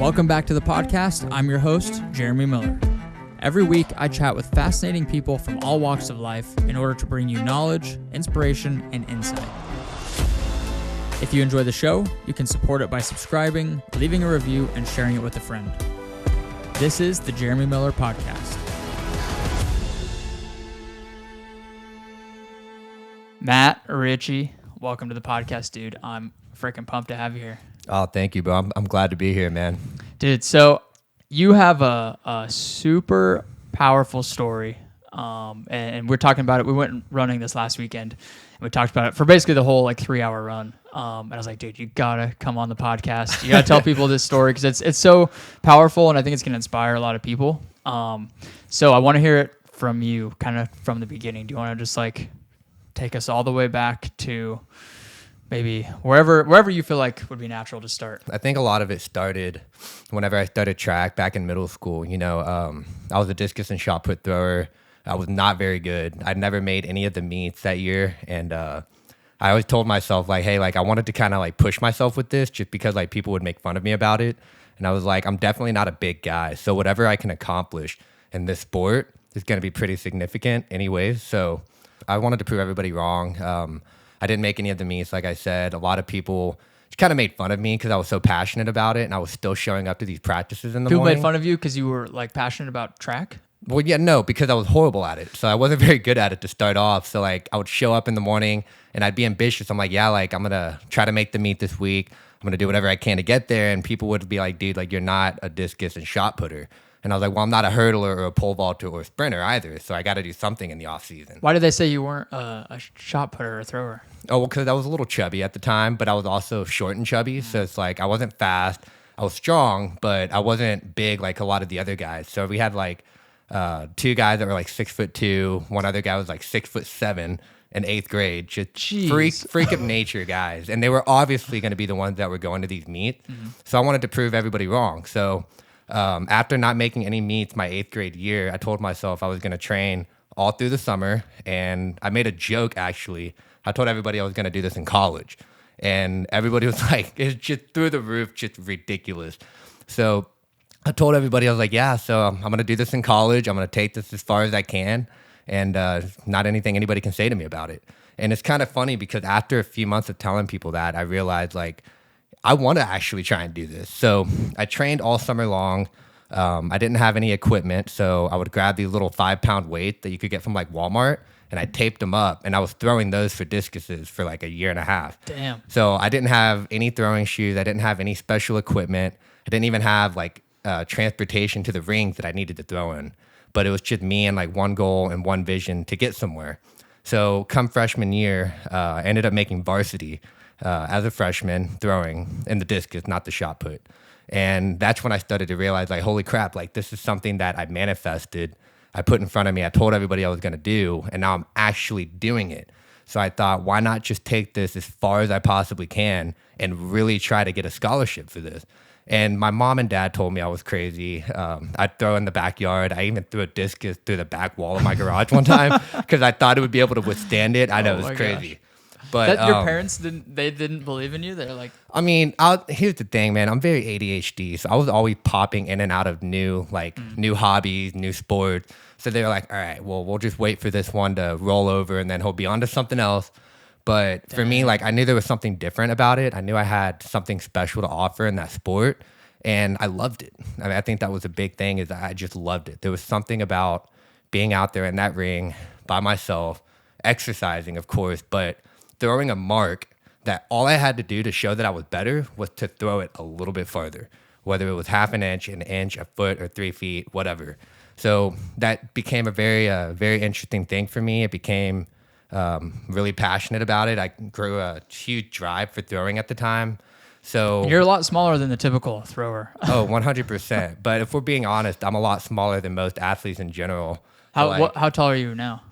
Welcome back to the podcast. I'm your host, Jeremy Miller. Every week, I chat with fascinating people from all walks of life in order to bring you knowledge, inspiration, and insight. If you enjoy the show, you can support it by subscribing, leaving a review, and sharing it with a friend. This is the Jeremy Miller Podcast. Matt Ritchey, welcome to the podcast, dude. I'm freaking pumped to have you here. Oh, thank you, bro. I'm glad to be here, man. Dude, so you have a super powerful story, and we're talking about it. We went running this last weekend, and we talked about it for basically the whole 3-hour run. And I was like, dude, you gotta come on the podcast. You gotta tell people this story because it's so powerful, and I think it's gonna inspire a lot of people. So I want to hear it from you, kind of from the beginning. Do you want to just take us all the way back to maybe wherever you feel like would be natural to start? I think a lot of it started whenever I started track back in middle school. I was a discus and shot put thrower. I was not very good. I'd never made any of the meets that year. And I always told myself, hey, I wanted to kind of push myself with this just because people would make fun of me about it. And I was like, I'm definitely not a big guy. So whatever I can accomplish in this sport is going to be pretty significant anyways. So I wanted to prove everybody wrong. I didn't make any of the meets, like I said. A lot of people just kind of made fun of me because I was so passionate about it, and I was still showing up to these practices in the morning. People made fun of you because you were passionate about track? Well, yeah, no, because I was horrible at it. So I wasn't very good at it to start off. So I would show up in the morning and I'd be ambitious. I'm like, yeah, I'm going to try to make the meet this week. I'm going to do whatever I can to get there. And people would be like, dude, you're not a discus and shot putter. And I was like, well, I'm not a hurdler or a pole vaulter or a sprinter either. So I got to do something in the off season. Why did they say you weren't a shot putter or a thrower? Oh, well, because I was a little chubby at the time, but I was also short and chubby. So it's I wasn't fast. I was strong, but I wasn't big like a lot of the other guys. So we had two guys that were 6'2". One other guy was 6'7" in 8th grade. Just freak of nature guys. And they were obviously going to be the ones that were going to these meets. Mm-hmm. So I wanted to prove everybody wrong. So after not making any meets my 8th grade year, I told myself I was going to train all through the summer. And I made a joke, actually. I told everybody I was going to do this in college. And everybody was like, it's just through the roof, just ridiculous. So I told everybody, I was like, yeah, so I'm going to do this in college. I'm going to take this as far as I can. And not anything anybody can say to me about it. And it's kind of funny because after a few months of telling people that, I realized I want to actually try and do this. So I trained all summer long. I didn't have any equipment. So I would grab these little 5-pound weights that you could get from Walmart. And I taped them up, and I was throwing those for discuses for a year and a half. Damn. So I didn't have any throwing shoes. I didn't have any special equipment. I didn't even have transportation to the rings that I needed to throw in. But it was just me and one goal and one vision to get somewhere. So come freshman year, I ended up making varsity as a freshman throwing in the discus, not the shot put. And that's when I started to realize holy crap, this is something that I manifested. I put in front of me. I told everybody I was going to do, and now I'm actually doing it. So I thought, why not just take this as far as I possibly can and really try to get a scholarship for this? And my mom and dad told me I was crazy. I'd throw in the backyard. I even threw a discus through the back wall of my garage one time because I thought it would be able to withstand it. I know, it was crazy. Gosh. But your parents didn't believe in you? They're like... I mean, here's the thing, man. I'm very ADHD, so I was always popping in and out of new hobbies, new sports. So they were like, all right, well, we'll just wait for this one to roll over, and then he'll be on to something else. But for me, I knew there was something different about it. I knew I had something special to offer in that sport, and I loved it. I mean, I think that was a big thing is I just loved it. There was something about being out there in that ring by myself, exercising, of course, but throwing a mark that all I had to do to show that I was better was to throw it a little bit farther, whether it was half an inch, a foot, or 3 feet, whatever. So that became a very interesting thing for me. It became really passionate about it. I grew a huge drive for throwing at the time. So you're a lot smaller than the typical thrower. Oh, 100%. But if we're being honest, I'm a lot smaller than most athletes in general. How tall are you now?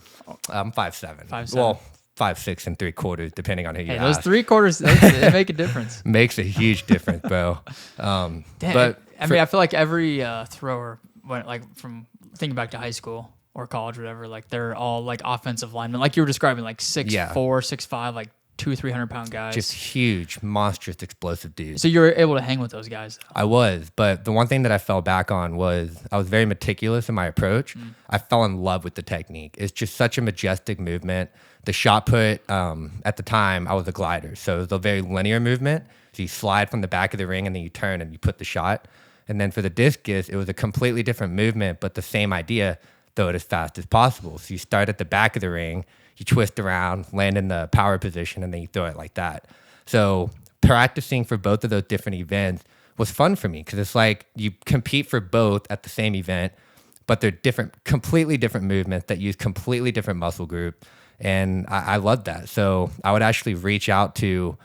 I'm 5'7". 5'7". Well, 5'6" and 3/4", depending on who you ask. Those 3/4, they make a difference. Makes a huge difference, bro. Damn, but I feel like every thrower went from thinking back to high school or college or whatever, they're all offensive linemen, like you were describing, 6'4", 6'5", 200-300 pound guys. Just huge, monstrous, explosive dudes. So you were able to hang with those guys, though. I was, but the one thing that I fell back on was I was very meticulous in my approach. I fell in love with the technique. It's just such a majestic movement. The shot put, at the time, I was a glider. So it was a very linear movement. So you slide from the back of the ring and then you turn and you put the shot. And then for the discus, it was a completely different movement, but the same idea, throw it as fast as possible. So you start at the back of the ring, you twist around, land in the power position, and then you throw it like that. So practicing for both of those different events was fun for me because it's like you compete for both at the same event, but they're different, completely different movements that use completely different muscle group. And I loved that. So I would actually reach out to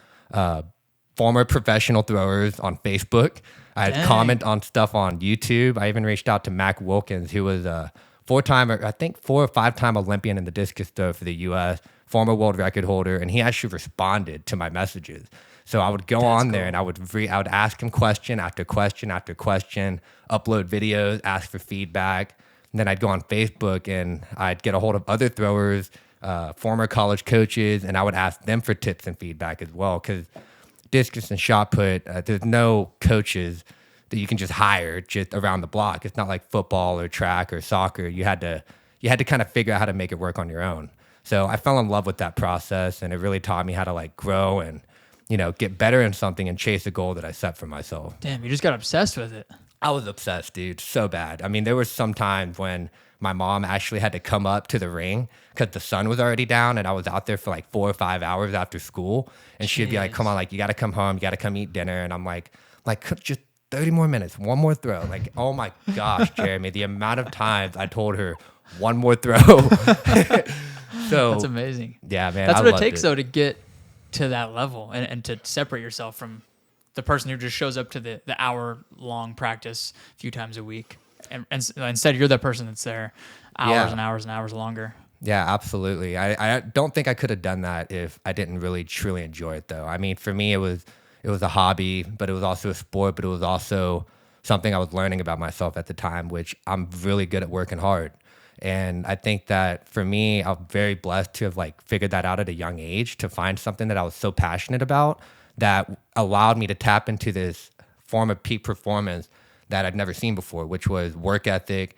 former professional throwers on Facebook. I'd comment on stuff on YouTube. I even reached out to Mac Wilkins, who was a 4 or 5 time Olympian in the discus throw for the U.S., former world record holder, and he actually responded to my messages. So I would go on there and I would ask him question after question after question, upload videos, ask for feedback. And then I'd go on Facebook and I'd get a hold of other throwers, former college coaches, and I would ask them for tips and feedback as well. Because discus and shot put, there's no coaches that you can just hire just around the block. It's not like football or track or soccer. You had to kind of figure out how to make it work on your own. So I fell in love with that process, and it really taught me how to like grow and, you know, get better in something and chase a goal that I set for myself. Damn, you just got obsessed with it. I was obsessed, dude, so bad. I mean, there were some times when my mom actually had to come up to the ring because the sun was already down and I was out there for like 4 or 5 hours after school. And she'd be like, come on, like, you got to come home. You got to come eat dinner. And I'm like, just 30 more minutes, one more throw. Like, oh my gosh, Jeremy, the amount of times I told her one more throw. So that's amazing. Yeah, man. That's what it takes, though, to get to that level and to separate yourself from the person who just shows up to the hour-long practice a few times a week. And instead, you're that person that's there hours and hours and hours longer. Yeah, absolutely. I don't think I could have done that if I didn't really truly enjoy it, though. I mean, for me, it was a hobby, but it was also a sport, but it was also something I was learning about myself at the time, which I'm really good at working hard. And I think that for me, I'm very blessed to have like figured that out at a young age, to find something that I was so passionate about that allowed me to tap into this form of peak performance that I'd never seen before, which was work ethic,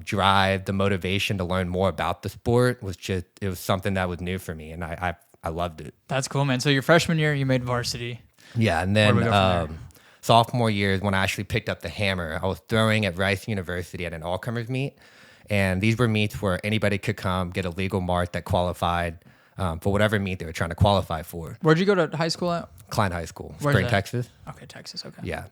drive, the motivation to learn more about the sport it was something that was new for me. And I loved it. That's cool, man. So your freshman year, you made varsity. Yeah. And then sophomore year is when I actually picked up the hammer. I was throwing at Rice University at an all-comers meet. And these were meets where anybody could come, get a legal mark that qualified for whatever meet they were trying to qualify for. Where'd you go to high school at? Klein High School, Where's Spring, that? Texas. Okay, Texas, okay. Yeah.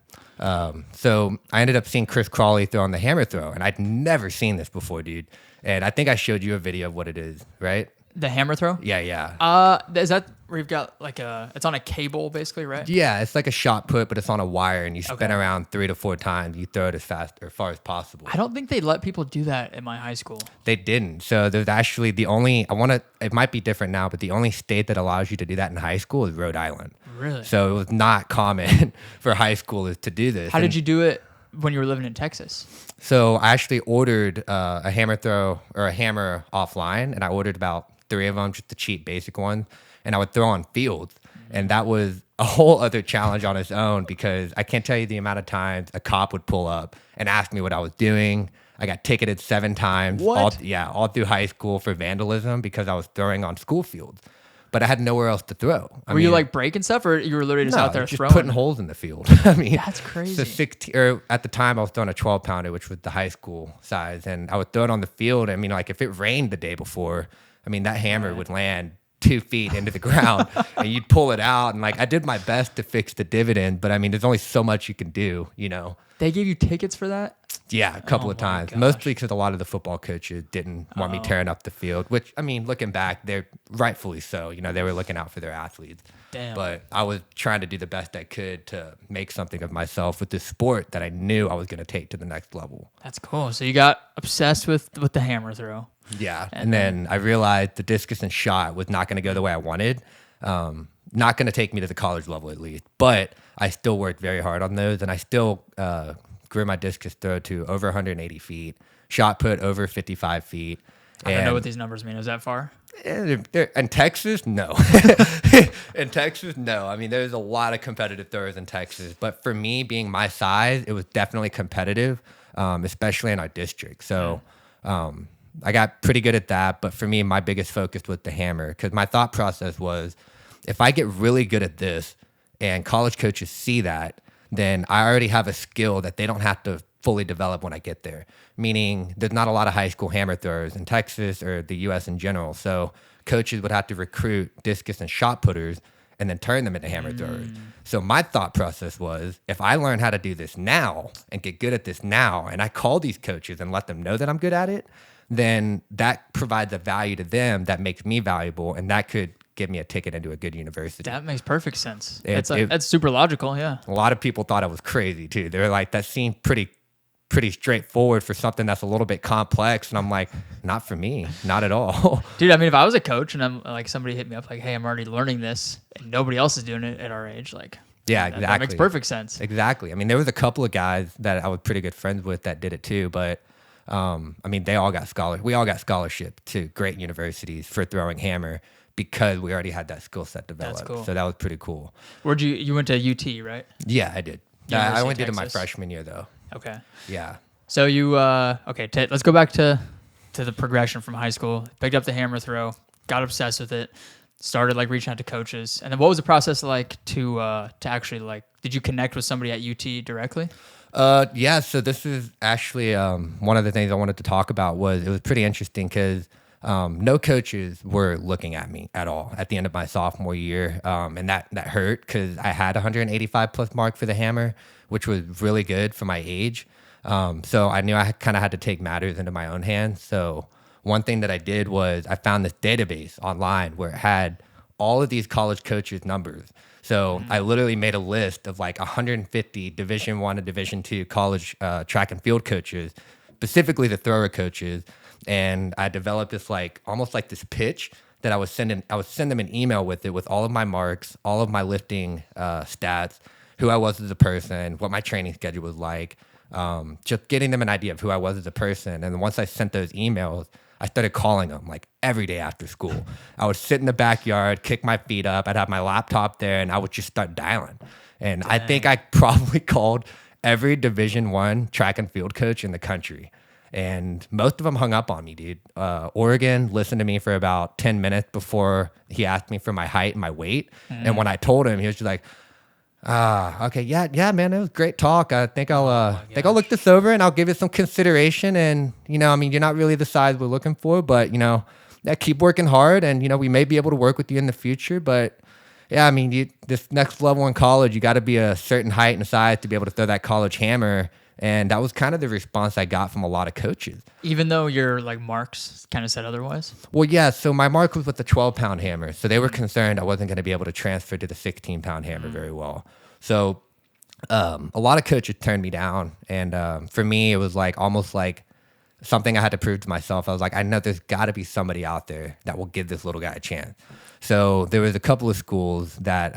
So I ended up seeing Chris Crawley throw on the hammer throw, and I'd never seen this before, dude. And I think I showed you a video of what it is, right? The hammer throw? Yeah. Is that where you've got like it's on a cable basically, right? Yeah, it's like a shot put, but it's on a wire, and you spin around 3 to 4 times. You throw it as fast or far as possible. I don't think they let people do that at my high school. They didn't. So there's actually it might be different now, but the only state that allows you to do that in high school is Rhode Island. Really? So it was not common for high schoolers to do this. How did you do it when you were living in Texas? So I actually ordered a hammer throw or a hammer offline, and I ordered about 3 of them, just the cheap basic ones, and I would throw on fields. And that was a whole other challenge on its own, because I can't tell you the amount of times a cop would pull up and ask me what I was doing. I got ticketed 7 times. What? All through high school for vandalism because I was throwing on school fields. But I had nowhere else to throw. Were you like breaking stuff, or you were literally just out there just throwing? putting holes in the field. I mean, that's crazy. So 16, or at the time I was throwing a 12-pounder, which was the high school size, and I would throw it on the field. I mean, like if it rained the day before, I mean, that hammer would land 2 feet into the ground and you'd pull it out. And like, I did my best to fix the dividend, but I mean, there's only so much you can do, you know? They gave you tickets for that? Yeah, a couple of times. Gosh. Mostly because a lot of the football coaches didn't want me tearing up the field, which, I mean, looking back, they're rightfully so. You know, they were looking out for their athletes. Damn. But I was trying to do the best I could to make something of myself with this sport that I knew I was going to take to the next level. That's cool. So you got obsessed with the hammer throw. Yeah. And then I realized the discus and shot was not going to go the way I wanted. Not going to take me to the college level at least. But I still worked very hard on those, and I still grew my discus throw to over 180 feet, shot put over 55 feet. I don't know what these numbers mean. Is that far? In Texas, no. In Texas, no. I mean, there's a lot of competitive throwers in Texas, but for me, being my size, it was definitely competitive, especially in our district. So I got pretty good at that. But for me, my biggest focus was the hammer, because my thought process was, if I get really good at this and college coaches see that, then I already have a skill that they don't have to fully develop when I get there. Meaning there's not a lot of high school hammer throwers in Texas or the US in general. So coaches would have to recruit discus and shot putters and then turn them into hammer throwers. So my thought process was, if I learn how to do this now and get good at this now, and I call these coaches and let them know that I'm good at it, then that provides a value to them that makes me valuable, and that could give me a ticket into a good university. That makes perfect sense. That's super logical. Yeah. A lot of people thought I was crazy too. They were like, that seemed pretty straightforward for something that's a little bit complex. And I'm like, not for me, not at all. Dude, I mean, if I was a coach and I'm like, somebody hit me up like, hey, I'm already learning this and nobody else is doing it at our age, like, yeah, exactly. That makes perfect sense. Exactly. I mean, there was a couple of guys that I was pretty good friends with that did it too, but I mean, we all got scholarship to great universities for throwing hammer, because we already had that skill set developed. That's cool. So that was pretty cool. Where'd you went to UT, right? Yeah, I did. I only did it my freshman year though. Okay. Yeah. So you let's go back to the progression from high school. Picked up the hammer throw, got obsessed with it, started like reaching out to coaches. And then what was the process like to actually, like, did you connect with somebody at UT directly? Yeah, so this is actually one of the things I wanted to talk about. It was pretty interesting because no coaches were looking at me at all at the end of my sophomore year. And that hurt, because I had 185 plus mark for the hammer, which was really good for my age. So I knew I kind of had to take matters into my own hands. So one thing that I did was I found this database online where it had all of these college coaches' numbers. So I literally made a list of like 150 Division I and Division II college track and field coaches, specifically the thrower coaches. And I developed this almost like this pitch that I would send them an email with it, with all of my marks, all of my lifting stats, who I was as a person, what my training schedule was like, just getting them an idea of who I was as a person. And once I sent those emails, I started calling them like every day after school. I would sit in the backyard, kick my feet up. I'd have my laptop there, and I would just start dialing. And I think I probably called every Division I track and field coach in the country. And most of them hung up on me, dude. Oregon listened to me for about 10 minutes before he asked me for my height and my weight. And when I told him, he was just like, okay, yeah, man, it was great talk. I think I'll look this over and I'll give it some consideration. And, I mean, you're not really the size we're looking for, but, keep working hard, and, we may be able to work with you in the future. But yeah, I mean, this next level in college, you got to be a certain height and size to be able to throw that college hammer. And that was kind of the response I got from a lot of coaches. Even though your marks kind of said otherwise? Well, yeah. So my mark was with the 12-pound hammer. So they were concerned I wasn't going to be able to transfer to the 16-pound hammer very well. So a lot of coaches turned me down. And for me, it was almost like something I had to prove to myself. I was like, I know there's got to be somebody out there that will give this little guy a chance. So there was a couple of schools that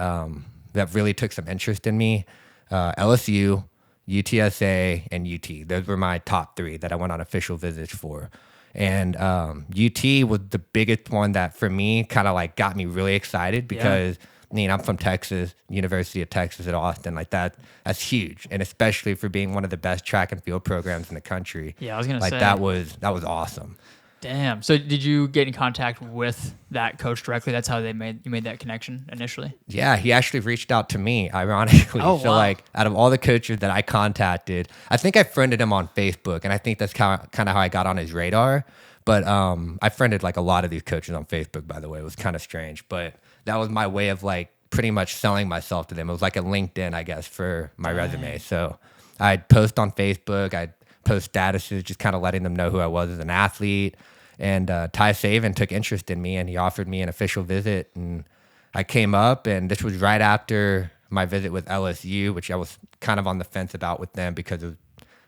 really took some interest in me. LSU, UTSA, and UT. Those were my top three that I went on official visits for. And UT was the biggest one that for me kind of got me really excited, because I'm from Texas, University of Texas at Austin. That's huge. And especially for being one of the best track and field programs in the country. Yeah, I was going to say. That was awesome. Damn. So did you get in contact with that coach directly? That's how you made that connection initially? Yeah, he actually reached out to me, ironically. Oh, so wow. Out of all the coaches that I contacted, I think I friended him on Facebook, and I think that's kind of how I got on his radar. But I friended a lot of these coaches on Facebook, by the way. It was kind of strange, but that was my way of pretty much selling myself to them. It was like a LinkedIn, I guess, for my resume. So I'd post on Facebook, I'd post statuses, just kind of letting them know who I was as an athlete. And Ty Saban took interest in me, and he offered me an official visit. And I came up, and this was right after my visit with LSU, which I was kind of on the fence about with them because it's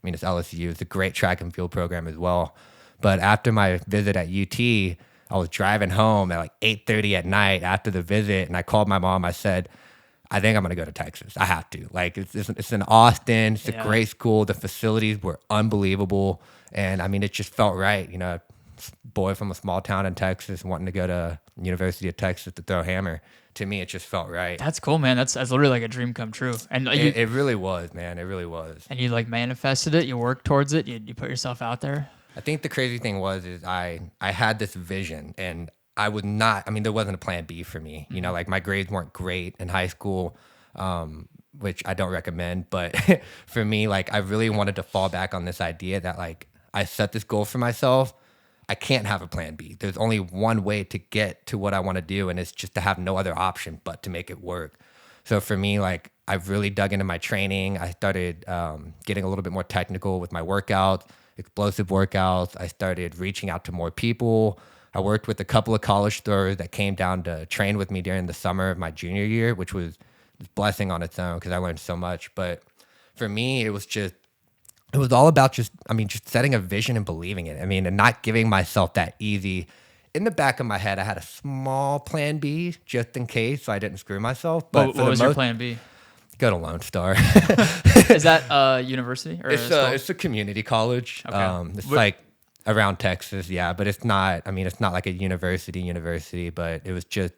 LSU. It's a great track and field program as well. But after my visit at UT, I was driving home at 8:30 at night after the visit, and I called my mom. I said, I think I'm going to go to Texas. I have to. It's in Austin. It's a great school. The facilities were unbelievable. And, it just felt right. boy from a small town in Texas wanting to go to University of Texas to throw hammer. To me, it just felt right. That's cool, man. That's literally like a dream come true. And It really was, man. It really was. And you like manifested it. You worked towards it. You put yourself out there. I think the crazy thing is I had this vision, and I was not. I mean, there wasn't a plan B for me. You know, like my grades weren't great in high school, which I don't recommend. But for me, like I really wanted to fall back on this idea that like I set this goal for myself. I can't have a plan B. There's only one way to get to what I want to do, and it's just to have no other option but to make it work. So for me, like I've really dug into my training. I started getting a little bit more technical with my workouts, explosive workouts. I started reaching out to more people. I worked with a couple of college throwers that came down to train with me during the summer of my junior year, which was a blessing on its own because I learned so much. But for me, it was all about just setting a vision and believing it. I mean, and not giving myself that easy. In the back of my head, I had a small plan B just in case so I didn't screw myself. But what was your plan B? Go to Lone Star. Is that university or it's a community college. Okay. It's like around Texas, yeah, but it's not. I mean, it's not like a university, but it was just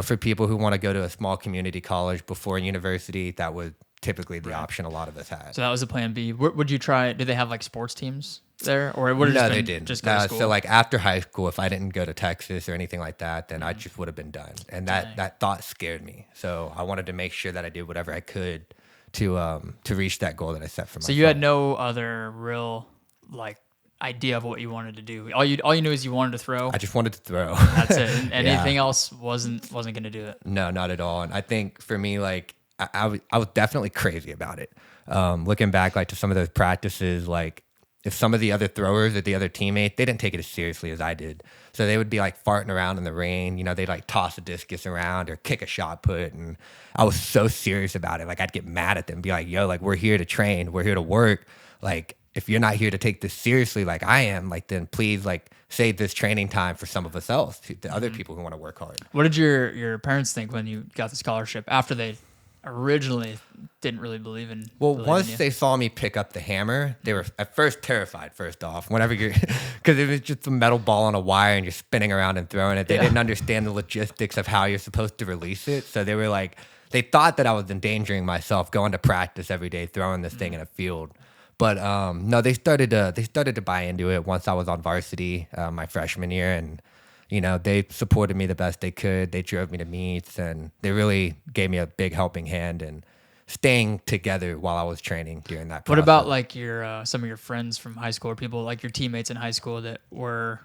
for people who want to go to a small community college before university. That was typically the option a lot of us had. So that was the plan B. Would you try? Did they have like sports teams there, or would it No, just they been didn't. Just go to school? So like after high school, if I didn't go to Texas or anything like that, then I just would have been done. And that thought scared me. So I wanted to make sure that I did whatever I could to reach that goal that I set for myself. So you had no other real like idea of what you wanted to do. All you knew is you wanted to throw. I just wanted to throw. That's it. And anything else wasn't going to do it. No, not at all. And I think for me, like I was definitely crazy about it. Looking back, like to some of those practices, like if some of the other throwers or the other teammates, they didn't take it as seriously as I did. So they would be like farting around in the rain. They'd like toss a discus around or kick a shot put. And I was so serious about it. Like I'd get mad at them, be like, yo, like we're here to train. We're here to work. Like if you're not here to take this seriously like I am, like then please like save this training time for some of us else, the other people who want to work hard. What did your parents think when you got the scholarship after they originally didn't really believe in? Once they saw me pick up the hammer, they were at first terrified. First off, whenever because it was just a metal ball on a wire and you're spinning around and throwing it. They didn't understand the logistics of how you're supposed to release it. So they were like, they thought that I was endangering myself going to practice every day throwing this thing in a field. But no, they started to buy into it once I was on varsity my freshman year, and they supported me the best they could. They drove me to meets, and they really gave me a big helping hand and staying together while I was training during that process. What about like your some of your friends from high school or people like your teammates in high school that were,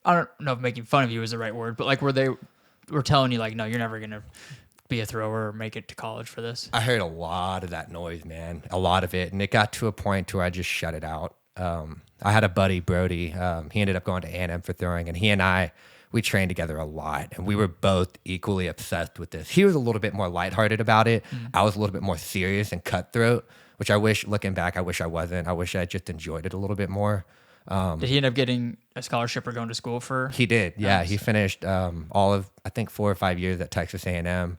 I don't know if making fun of you is the right word, but like were telling you like, no, you're never gonna be a thrower or make it to college for this? I heard a lot of that noise, man, a lot of it, and it got to a point where I just shut it out. I had a buddy, Brody. He ended up going to A&M for throwing, and he and we trained together a lot, and we were both equally obsessed with this. He was a little bit more lighthearted about it. I was a little bit more serious and cutthroat, which I wish, looking back, I wish I wasn't. I wish I just enjoyed it a little bit more. Did he end up getting a scholarship or going to school for? He did, yeah. Nice. He finished all of, I think, 4 or 5 years at Texas A&M.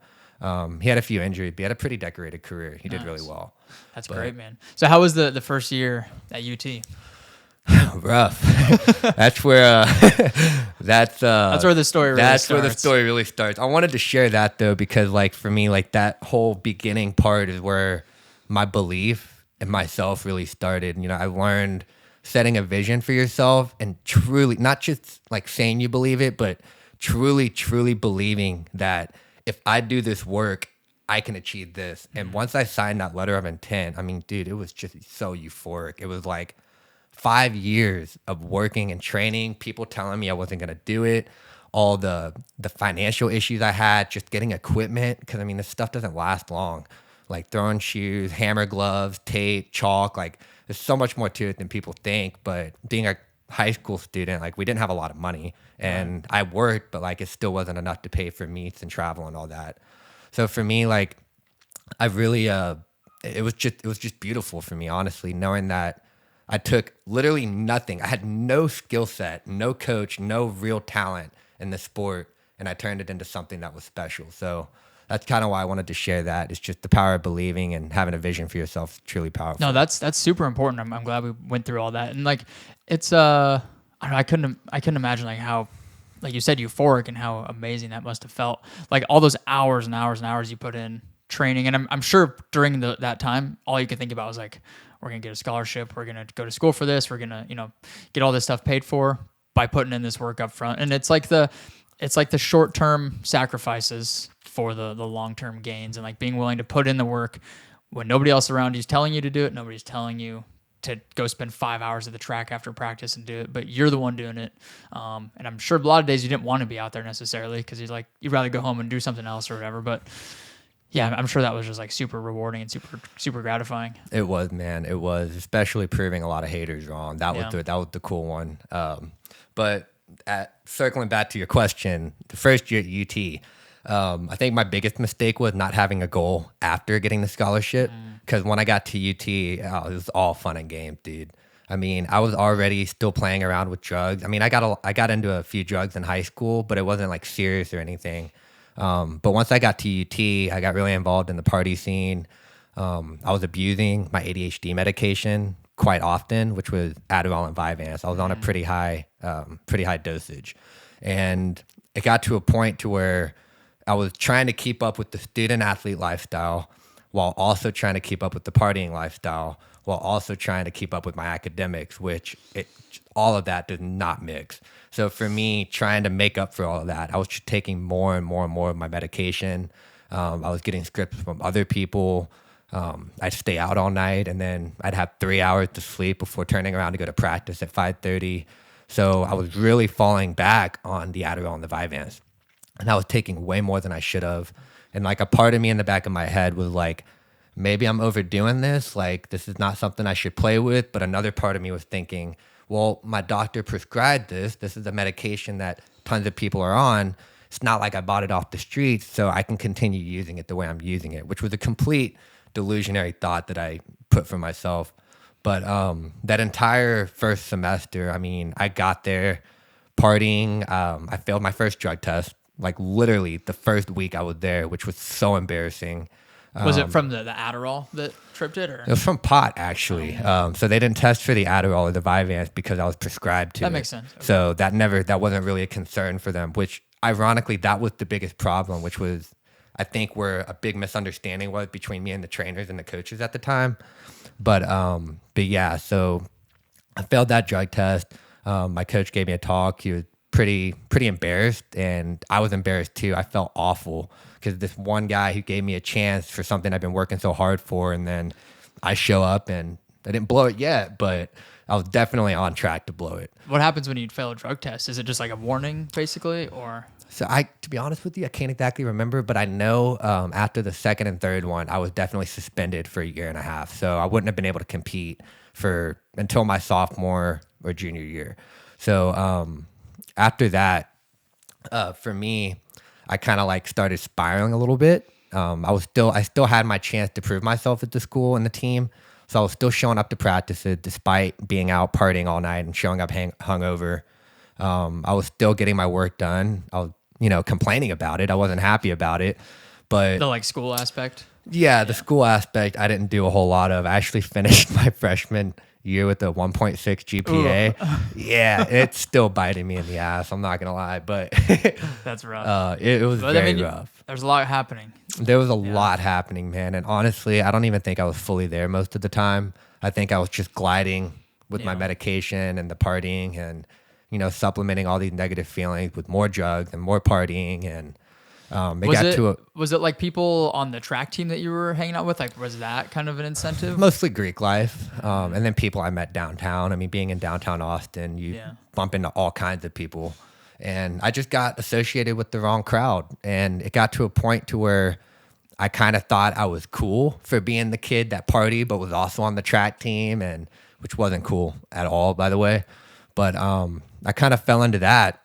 He had a few injuries, but he had a pretty decorated career. He did really well. That's great, man. So how was the first year at UT? Rough. That's where that's where the story really starts. I wanted to share that though, because like for me, like that whole beginning part is where my belief in myself really started. I learned setting a vision for yourself and truly, not just like saying you believe it, but truly believing that if I do this work, I can achieve this. And once I signed that letter of intent, I mean, dude, it was just so euphoric. It was like 5 years of working and training, people telling me I wasn't going to do it, all the financial issues I had, just getting equipment, because I mean, this stuff doesn't last long. Like throwing shoes, hammer gloves, tape, chalk, like there's so much more to it than people think. But being a high school student, like we didn't have a lot of money, and I worked, but like it still wasn't enough to pay for meets and travel and all that. So for me, like I really, it was just beautiful for me, honestly, knowing that I took literally nothing. I had no skill set, no coach, no real talent in the sport, and I turned it into something that was special. So that's kind of why I wanted to share that. It's just the power of believing and having a vision for yourself is truly powerful. No, that's super important. I'm glad we went through all that. And like, it's I I don't know, I couldn't imagine like how, like you said, euphoric and how amazing that must have felt. Like all those hours and hours and hours you put in training, and I'm sure during that time, all you could think about was like, we're gonna get a scholarship, we're gonna go to school for this, we're gonna get all this stuff paid for by putting in this work up front, and it's like the short term sacrifices for the long term gains, and like being willing to put in the work when nobody else around you is telling you to do it, nobody's telling you to go spend 5 hours at the track after practice and do it, but you're the one doing it. And I'm sure a lot of days you didn't want to be out there necessarily because you'd rather go home and do something else or whatever. But yeah, I'm sure that was just like super rewarding and super gratifying. It was, man. It was, especially proving a lot of haters wrong. That was the cool one. But circling back to your question, the first year at UT, I think my biggest mistake was not having a goal after getting the scholarship. Because when I got to UT, it was all fun and games, dude. I mean, I was already still playing around with drugs. I mean, I got into a few drugs in high school, but it wasn't like serious or anything. But once I got to UT, I got really involved in the party scene. I was abusing my ADHD medication quite often, which was Adderall and Vyvanse. I was on a pretty high dosage, and it got to a point to where I was trying to keep up with the student athlete lifestyle while also trying to keep up with the partying lifestyle, while also trying to keep up with my academics, which all of that did not mix. So for me, trying to make up for all of that, I was just taking more and more and more of my medication. I was getting scripts from other people. I'd stay out all night, and then I'd have 3 hours to sleep before turning around to go to practice at 5:30. So I was really falling back on the Adderall and the Vyvanse, and I was taking way more than I should have. And like a part of me in the back of my head was like, maybe I'm overdoing this. Like, this is not something I should play with. But another part of me was thinking, well, my doctor prescribed this. This is a medication that tons of people are on. It's not like I bought it off the streets, so I can continue using it the way I'm using it, which was a complete delusionary thought that I put for myself. But that entire first semester, I mean, I got there partying. I failed my first drug test, like literally the first week I was there, which was so embarrassing. Was it from the Adderall that tripped it? Or? It was from pot, actually. So they didn't test for the Adderall or the Vyvanse because I was prescribed to That it. makes sense. Okay. So that wasn't really a concern for them, which ironically, that was the biggest problem, which was, I think, where a big misunderstanding was between me and the trainers and the coaches at the time. But yeah, so I failed that drug test. My coach gave me a talk. He was pretty embarrassed, and I was embarrassed too. I felt awful because this one guy who gave me a chance for something I've been working so hard for, and then I show up and I didn't blow it yet, but I was definitely on track to blow it. What happens when you fail a drug test? Is it just like a warning, basically, or? So to be honest with you, I can't exactly remember, but I know after the second and third one, I was definitely suspended for 1.5 years. So I wouldn't have been able to compete until my sophomore or junior year. So after that, for me, I kind of like started spiraling a little bit. I still had my chance to prove myself at the school and the team. So I was still showing up to practices despite being out partying all night and showing up hungover. I was still getting my work done. I was, complaining about it. I wasn't happy about it, but The like school aspect? yeah, the school aspect, I didn't do a whole lot of. I actually finished my freshman year with a 1.6 GPA. Yeah, it's still biting me in the ass. I'm not going to lie, but That's rough. it was very rough. There's a lot happening. There was a lot happening, man. And honestly, I don't even think I was fully there most of the time. I think I was just gliding with my medication and the partying and, supplementing all these negative feelings with more drugs and more partying. And was it like people on the track team that you were hanging out with? Like, was that kind of an incentive? Mostly Greek life. And then people I met downtown. I mean, being in downtown Austin, you bump into all kinds of people. And I just got associated with the wrong crowd. And it got to a point to where I kind of thought I was cool for being the kid that partied, but was also on the track team, and which wasn't cool at all, by the way. But I kind of fell into that,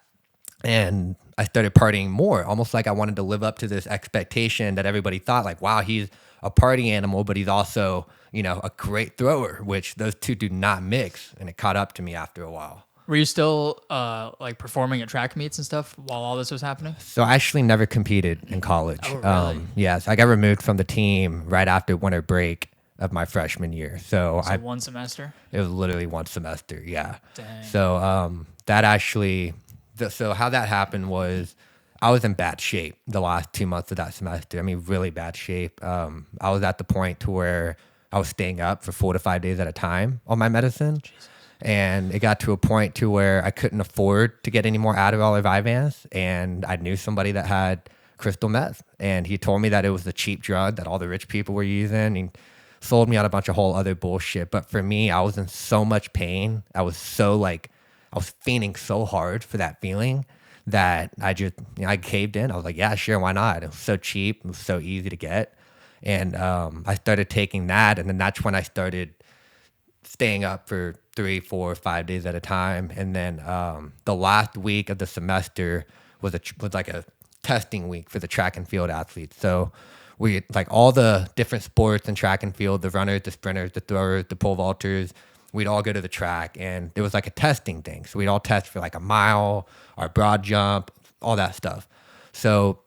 and I started partying more, almost like I wanted to live up to this expectation that everybody thought, like, wow, he's a party animal, but he's also, a great thrower, which those two do not mix. And it caught up to me after a while. Were you still like performing at track meets and stuff while all this was happening? So I actually never competed in college. Oh, really? Yes, I got removed from the team right after winter break of my freshman year. So one semester? It was literally one semester, yeah. Dang. So that actually, so how that happened was I was in bad shape the last 2 months of that semester. I mean, really bad shape. I was at the point to where I was staying up for 4 to 5 days at a time on my medicine. Jesus. And it got to a point to where I couldn't afford to get any more Adderall or Vyvanse. And I knew somebody that had crystal meth. And he told me that it was the cheap drug that all the rich people were using. He sold me on a bunch of whole other bullshit. But for me, I was in so much pain. I was fiending so hard for that feeling that I caved in. I was like, yeah, sure, why not? It was so cheap. It was so easy to get. And I started taking that. And then that's when I started staying up for 3, 4, 5 days at a time. And then the last week of the semester was like a testing week for the track and field athletes. So we, like, all the different sports in track and field, the runners, the sprinters, the throwers, the pole vaulters, we'd all go to the track, and it was like a testing thing. So we'd all test for like a mile, our broad jump, all that stuff. So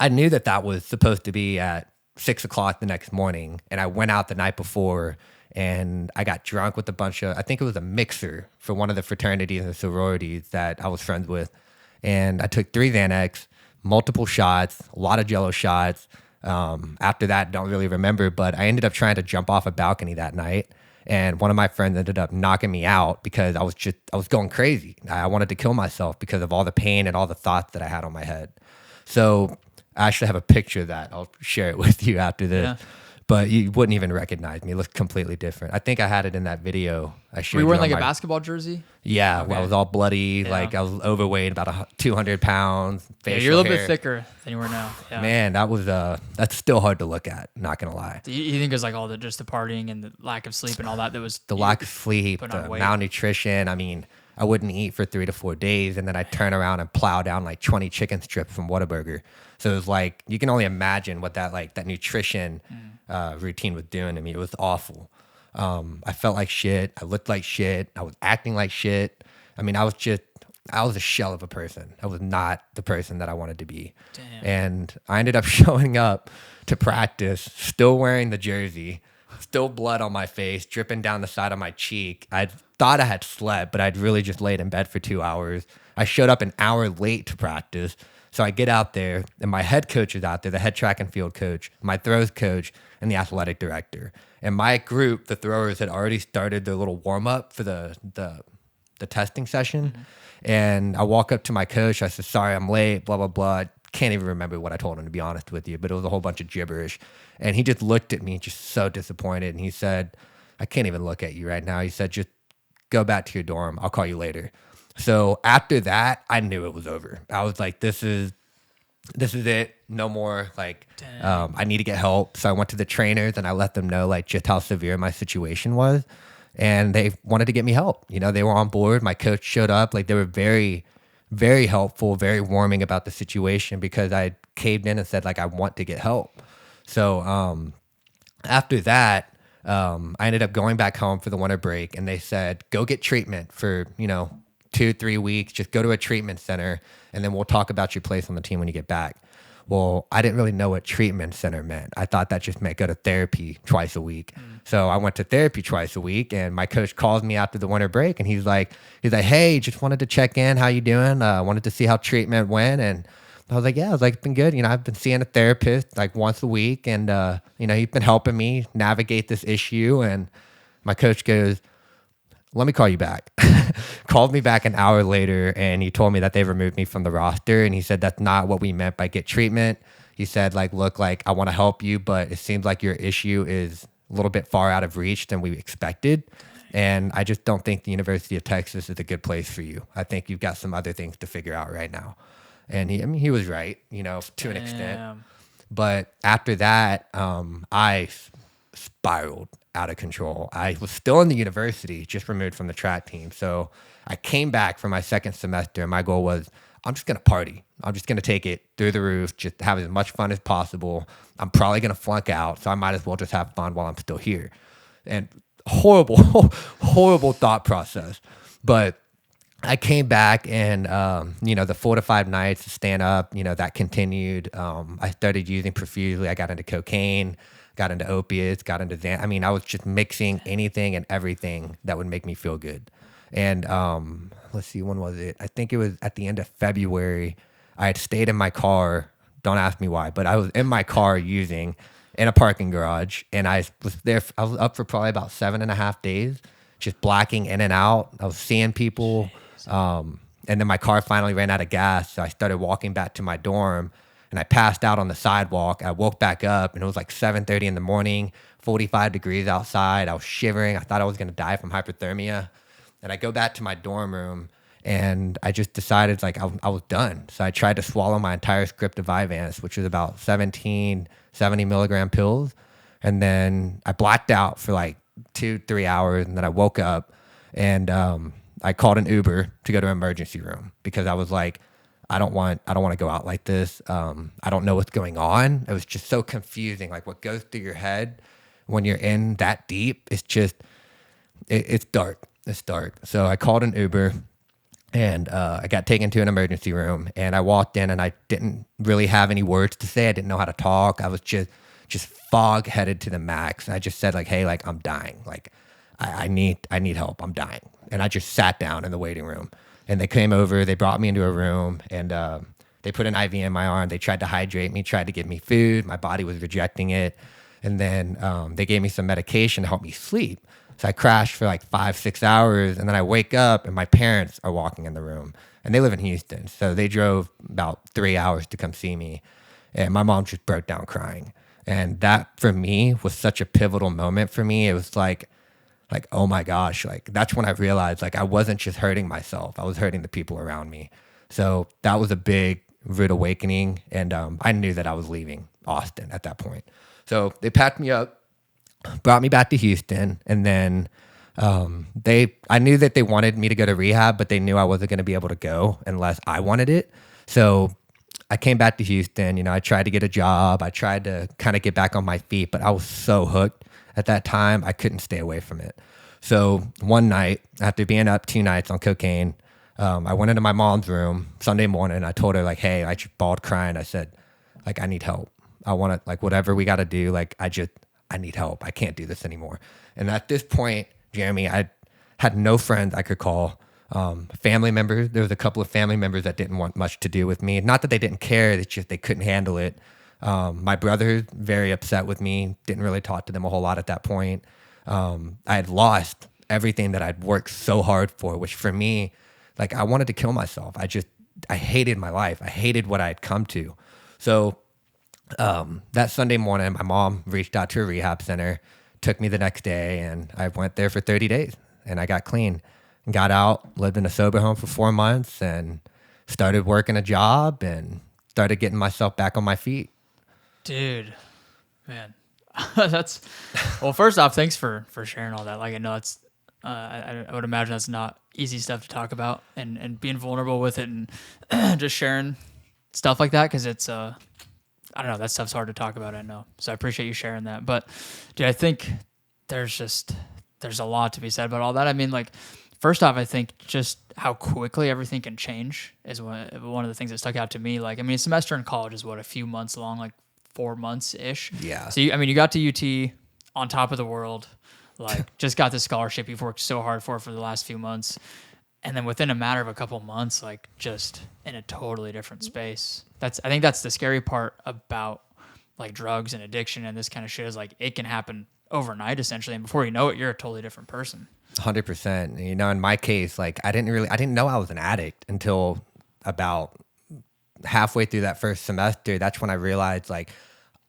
I knew that was supposed to be at 6 o'clock the next morning. And I went out the night before and I got drunk with a bunch of, I think it was a mixer for one of the fraternities and sororities that I was friends with. And I took 3 Xanax, multiple shots, a lot of Jello shots. After that, don't really remember, but I ended up trying to jump off a balcony that night. And one of my friends ended up knocking me out because I was going crazy. I wanted to kill myself because of all the pain and all the thoughts that I had on my head. So I actually have a picture of that. I'll share it with you after this. Yeah. But you wouldn't even recognize me. It looked completely different. I think I had it in that video I shared. Were you wearing like a basketball jersey? Yeah, okay. Well, I was all bloody. Yeah. Like I was overweight, about 200 pounds. Yeah, you're a little bit thicker than you were now. Yeah. Man, that's still hard to look at. Not gonna lie. Do you think it was like all the partying and the lack of sleep and all that was the lack of sleep, the malnutrition. I mean, I wouldn't eat for 3 to 4 days, and then I'd turn around and plow down like 20 chicken strips from Whataburger. So it was like, you can only imagine what that nutrition routine was doing to me. It was awful. I felt like shit. I looked like shit. I was acting like shit. I mean, I was a shell of a person. I was not the person that I wanted to be. Damn. And I ended up showing up to practice, still wearing the jersey, still blood on my face, dripping down the side of my cheek. I thought I had slept, but I'd really just laid in bed for 2 hours. I showed up an hour late to practice. So I get out there, and my head coach is out there, the head track and field coach, my throws coach, and the athletic director. And my group, the throwers, had already started their little warm-up for the testing session. Mm-hmm. And I walk up to my coach. I said, sorry, I'm late, blah, blah, blah. I can't even remember what I told him, to be honest with you, but it was a whole bunch of gibberish. And he just looked at me just so disappointed. And he said, I can't even look at you right now. He said, just go back to your dorm. I'll call you later. So after that, I knew it was over. I was like, this is it. No more. Like, I need to get help. So I went to the trainers and I let them know like just how severe my situation was. And they wanted to get me help. You know, they were on board. My coach showed up. Like, they were very, very helpful, very warming about the situation because I caved in and said, like, I want to get help. So after that, I ended up going back home for the winter break, and they said, go get treatment for, 2-3 weeks. Just go to a treatment center, and then we'll talk about your place on the team when you get back. Well, I didn't really know what treatment center meant. I thought that just meant go to therapy twice a week. So I went to therapy twice a week, and my coach calls me after the winter break, and he's like, hey, just wanted to check in. How you doing? Wanted to see how treatment went. And I was like, yeah, it's been good. I've been seeing a therapist like once a week, and he's been helping me navigate this issue. And my coach goes, let me call you back. Called me back an hour later, and he told me that they removed me from the roster. And he said, that's not what we meant by get treatment. He said, look, I want to help you, but it seems like your issue is a little bit far out of reach than we expected. And I just don't think the University of Texas is a good place for you. I think you've got some other things to figure out right now. And he was right, to an extent. But after that, I spiraled out of control. I was still in the university, just removed from the track team. So I came back for my second semester, and my goal was, I'm just going to party. I'm just going to take it through the roof, just have as much fun as possible. I'm probably going to flunk out, so I might as well just have fun while I'm still here. And horrible, horrible thought process. But I came back, and, the 4 to 5 nights to stand up, that continued. I started using profusely. I got into cocaine, got into opiates, got into I was just mixing anything and everything that would make me feel good. And let's see, when was it? I think it was at the end of February. I had stayed in my car. Don't ask me why, but I was in my car using in a parking garage, and I was there. I was up for probably about 7.5 days, just blacking in and out. I was seeing people, and then my car finally ran out of gas, so I started walking back to my dorm, and I passed out on the sidewalk. I woke back up, and it was like 7:30 in the morning, 45 degrees outside. I was shivering. I thought I was gonna die from hypothermia, and I go back to my dorm room. And I just decided like I was done. So I tried to swallow my entire script of Vyvanse, which was about 70 milligram pills. And then I blacked out for like 2-3 hours. And then I woke up and I called an Uber to go to an emergency room because I was like, I don't want to go out like this. I don't know what's going on. It was just so confusing. Like what goes through your head when you're in that deep, it's just, it's dark. It's dark. So I called an Uber. And I got taken to an emergency room, and I walked in, and I didn't really have any words to say. I didn't know how to talk. I was just fog headed to the max. I just said like, "Hey, like I'm dying. Like I need help. I'm dying." And I just sat down in the waiting room, and they came over. They brought me into a room, and they put an IV in my arm. They tried to hydrate me, tried to give me food. My body was rejecting it, and then they gave me some medication to help me sleep. So I crashed for like 5-6 hours, and then I wake up, and my parents are walking in the room, and they live in Houston. So they drove about 3 hours to come see me, and my mom just broke down crying. And that for me was such a pivotal moment for me. It was like, oh my gosh, like that's when I realized like I wasn't just hurting myself, I was hurting the people around me. So that was a big rude awakening, and I knew that I was leaving Austin at that point. So they packed me up, brought me back to Houston, and then I knew that they wanted me to go to rehab, but they knew I wasn't going to be able to go unless I wanted it. So I came back to Houston. You know, I tried to get a job. I tried to kind of get back on my feet, but I was so hooked at that time, I couldn't stay away from it. So one night, after being up 2 nights on cocaine, I went into my mom's room Sunday morning. I told her like, hey, I just bawled crying. I said, like, I need help. I want to, like, whatever we got to do. Like, I need help. I can't do this anymore. And at this point, Jeremy, I had no friends I could call. Family members, there was a couple of family members that didn't want much to do with me. Not that they didn't care, it's just they couldn't handle it. My brother, very upset with me, didn't really talk to them a whole lot at that point. I had lost everything that I'd worked so hard for, which for me, like I wanted to kill myself. I hated my life. I hated what I had come to. So that Sunday morning, my mom reached out to a rehab center, took me the next day, and I went there for 30 days and I got clean and got out, lived in a sober home for 4 months and started working a job and started getting myself back on my feet. Dude, man, that's, well, first off, thanks for sharing all that. Like, I know that's, I would imagine that's not easy stuff to talk about and being vulnerable with it and just sharing stuff like that. Cause it's, I don't know, that stuff's hard to talk about, I know. So I appreciate you sharing that. But dude, I think there's a lot to be said about all that. I mean, like, first off, I think just how quickly everything can change is one of the things that stuck out to me. Like, I mean, a semester in college is what, a few months long, like 4 months-ish. Yeah. So, you got to UT on top of the world, like just got the scholarship you've worked so hard for the last few months. And then within a matter of a couple months, like just in a totally different space. I think that's the scary part about like drugs and addiction and this kind of shit is like it can happen overnight essentially. And before you know it, you're a totally different person. 100%. You know, in my case, like I didn't know I was an addict until about halfway through that first semester. That's when I realized like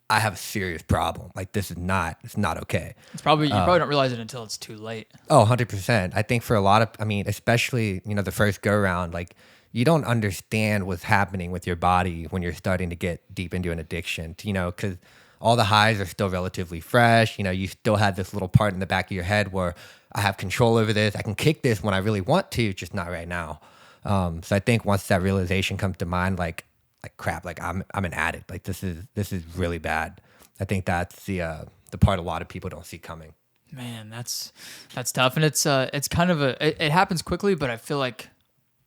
I have a serious problem. Like it's not okay. It's probably, you probably don't realize it until it's too late. Oh, 100%. I think for a lot of, I mean, especially, you know, the first go round, like you don't understand what's happening with your body when you're starting to get deep into an addiction, you know, because all the highs are still relatively fresh. You know, you still have this little part in the back of your head where I have control over this. I can kick this when I really want to, just not right now. So I think once that realization comes to mind, like crap, like I'm an addict. Like this is really bad. I think that's the part a lot of people don't see coming. Man, that's tough. And it's kind of it happens quickly, but I feel like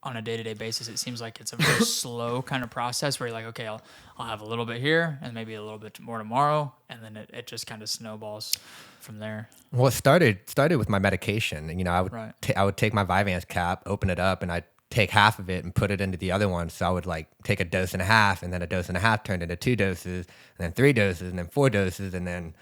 on a day-to-day basis, it seems like it's a very slow kind of process where you're like, okay, I'll have a little bit here and maybe a little bit more tomorrow. And then it just kind of snowballs from there. Well, it started with my medication. And, you know, I would take my Vyvanse cap, open it up, and I'd take half of it and put it into the other one. So I would like take a dose and a half, and then a dose and a half turned into 2 doses, and then 3 doses, and then 4 doses, and then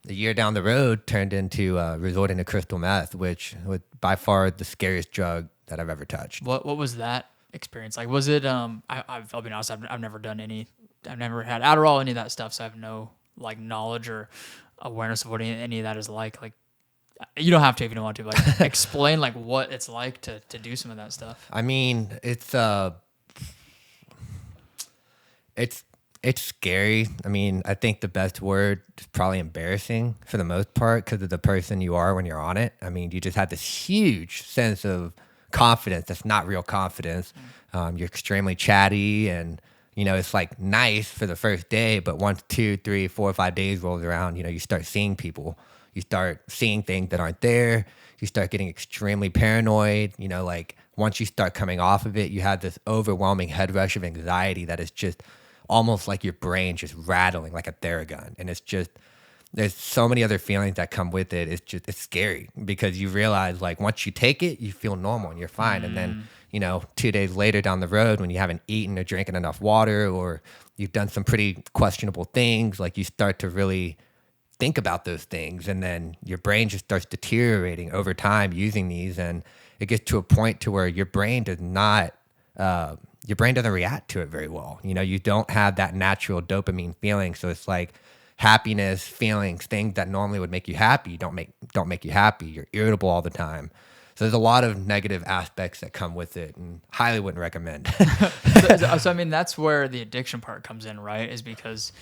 a year down the road turned into resorting to crystal meth, which was by far the scariest drug that I've ever touched. What was that experience like? Was it I'll be honest, I've never done any, I've never had Adderall, any of that stuff, so I have no like knowledge or awareness of what any of that is like. Like, you don't have to if you don't want to. Like, explain like what it's like to do some of that stuff. I mean, it's scary. I mean, I think the best word is probably embarrassing for the most part because of the person you are when you're on it. I mean, you just have this huge sense of confidence that's not real confidence. You're extremely chatty, and it's like nice for the first day, but once 2, 3, 4, 5 days rolls around, you start seeing people. You start seeing things that aren't there. You start getting extremely paranoid. Like once you start coming off of it, you have this overwhelming head rush of anxiety that is just almost like your brain just rattling like a Theragun. And it's just, there's so many other feelings that come with it. It's scary because you realize like once you take it, you feel normal and you're fine. And then, 2 days later down the road when you haven't eaten or drinking enough water, or you've done some pretty questionable things, like you start to really think about those things, and then your brain just starts deteriorating over time using these, and it gets to a point to where your brain doesn't react to it very well. You don't have that natural dopamine feeling, so it's like happiness feelings, things that normally would make you happy don't make you happy. You're irritable all the time. So there's a lot of negative aspects that come with it, and highly wouldn't recommend. So I mean, that's where the addiction part comes in, right? Is because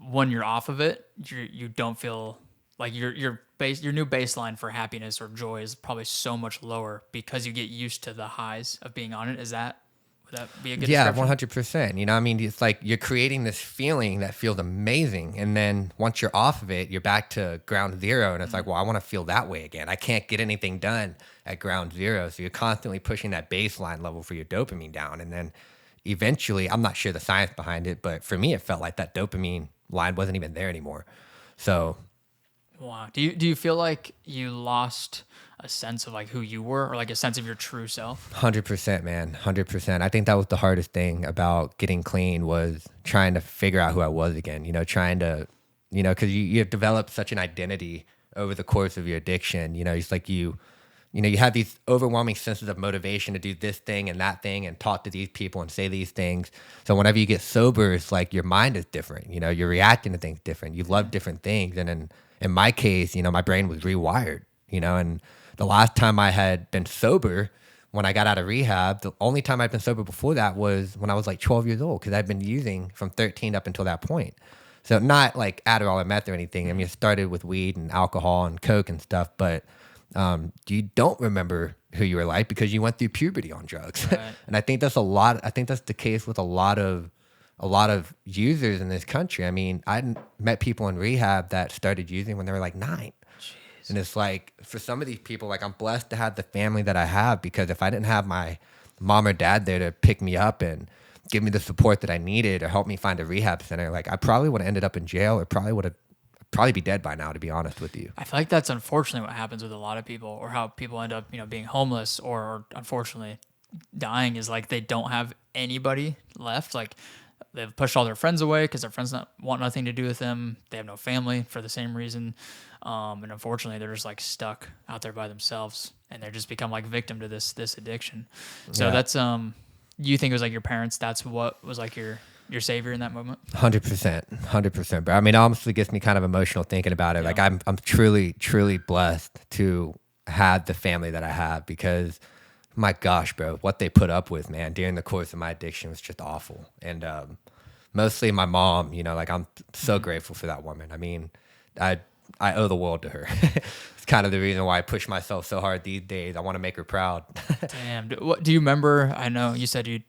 when you're off of it, you don't feel like your new baseline for happiness or joy is probably so much lower because you get used to the highs of being on it. Would that be a good description? 100%. I mean, it's like you're creating this feeling that feels amazing, and then once you're off of it, you're back to ground zero, and it's like, well, I want to feel that way again. I can't get anything done at ground zero, so you're constantly pushing that baseline level for your dopamine down, and then eventually, I'm not sure the science behind it, but for me, it felt like that dopamine line wasn't even there anymore. So, wow. Do you feel like you lost a sense of like who you were, or like a sense of your true self? 100%, man. 100%. I think that was the hardest thing about getting clean, was trying to figure out who I was again, trying to, because you have developed such an identity over the course of your addiction. It's like you have these overwhelming senses of motivation to do this thing and that thing and talk to these people and say these things. So whenever you get sober, it's like your mind is different. You're reacting to things different. You love different things. And in my case, my brain was rewired, and the last time I had been sober, when I got out of rehab, the only time I'd been sober before that was when I was like 12 years old, because I'd been using from 13 up until that point. So not like Adderall or meth or anything. I mean, it started with weed and alcohol and Coke and stuff, but you don't remember who you were like because you went through puberty on drugs. Right. And I think that's the case with a lot of users in this country. I mean, I met people in rehab that started using when they were like 9. Jeez. And it's like, for some of these people, like, I'm blessed to have the family that I have, because if I didn't have my mom or dad there to pick me up and give me the support that I needed or help me find a rehab center, like, I probably would have ended up in jail, or probably be dead by now, to be honest with you. I feel like that's unfortunately what happens with a lot of people, or how people end up, being homeless or unfortunately dying, is like they don't have anybody left. Like, they've pushed all their friends away because their friends want nothing to do with them. They have no family for the same reason. And unfortunately, they're just like stuck out there by themselves, and they're just become like victim to this addiction. So that's, you think it was like your parents, that's what was like your savior in that moment? 100%, bro. I mean, it honestly gets me kind of emotional thinking about it. Yeah. Like, I'm truly, truly blessed to have the family that I have, because my gosh, bro, what they put up with, man, during the course of my addiction was just awful. And mostly my mom, like, I'm so grateful for that woman. I mean, I owe the world to her. It's kind of the reason why I push myself so hard these days. I want to make her proud. Damn. Do you remember, I know you said you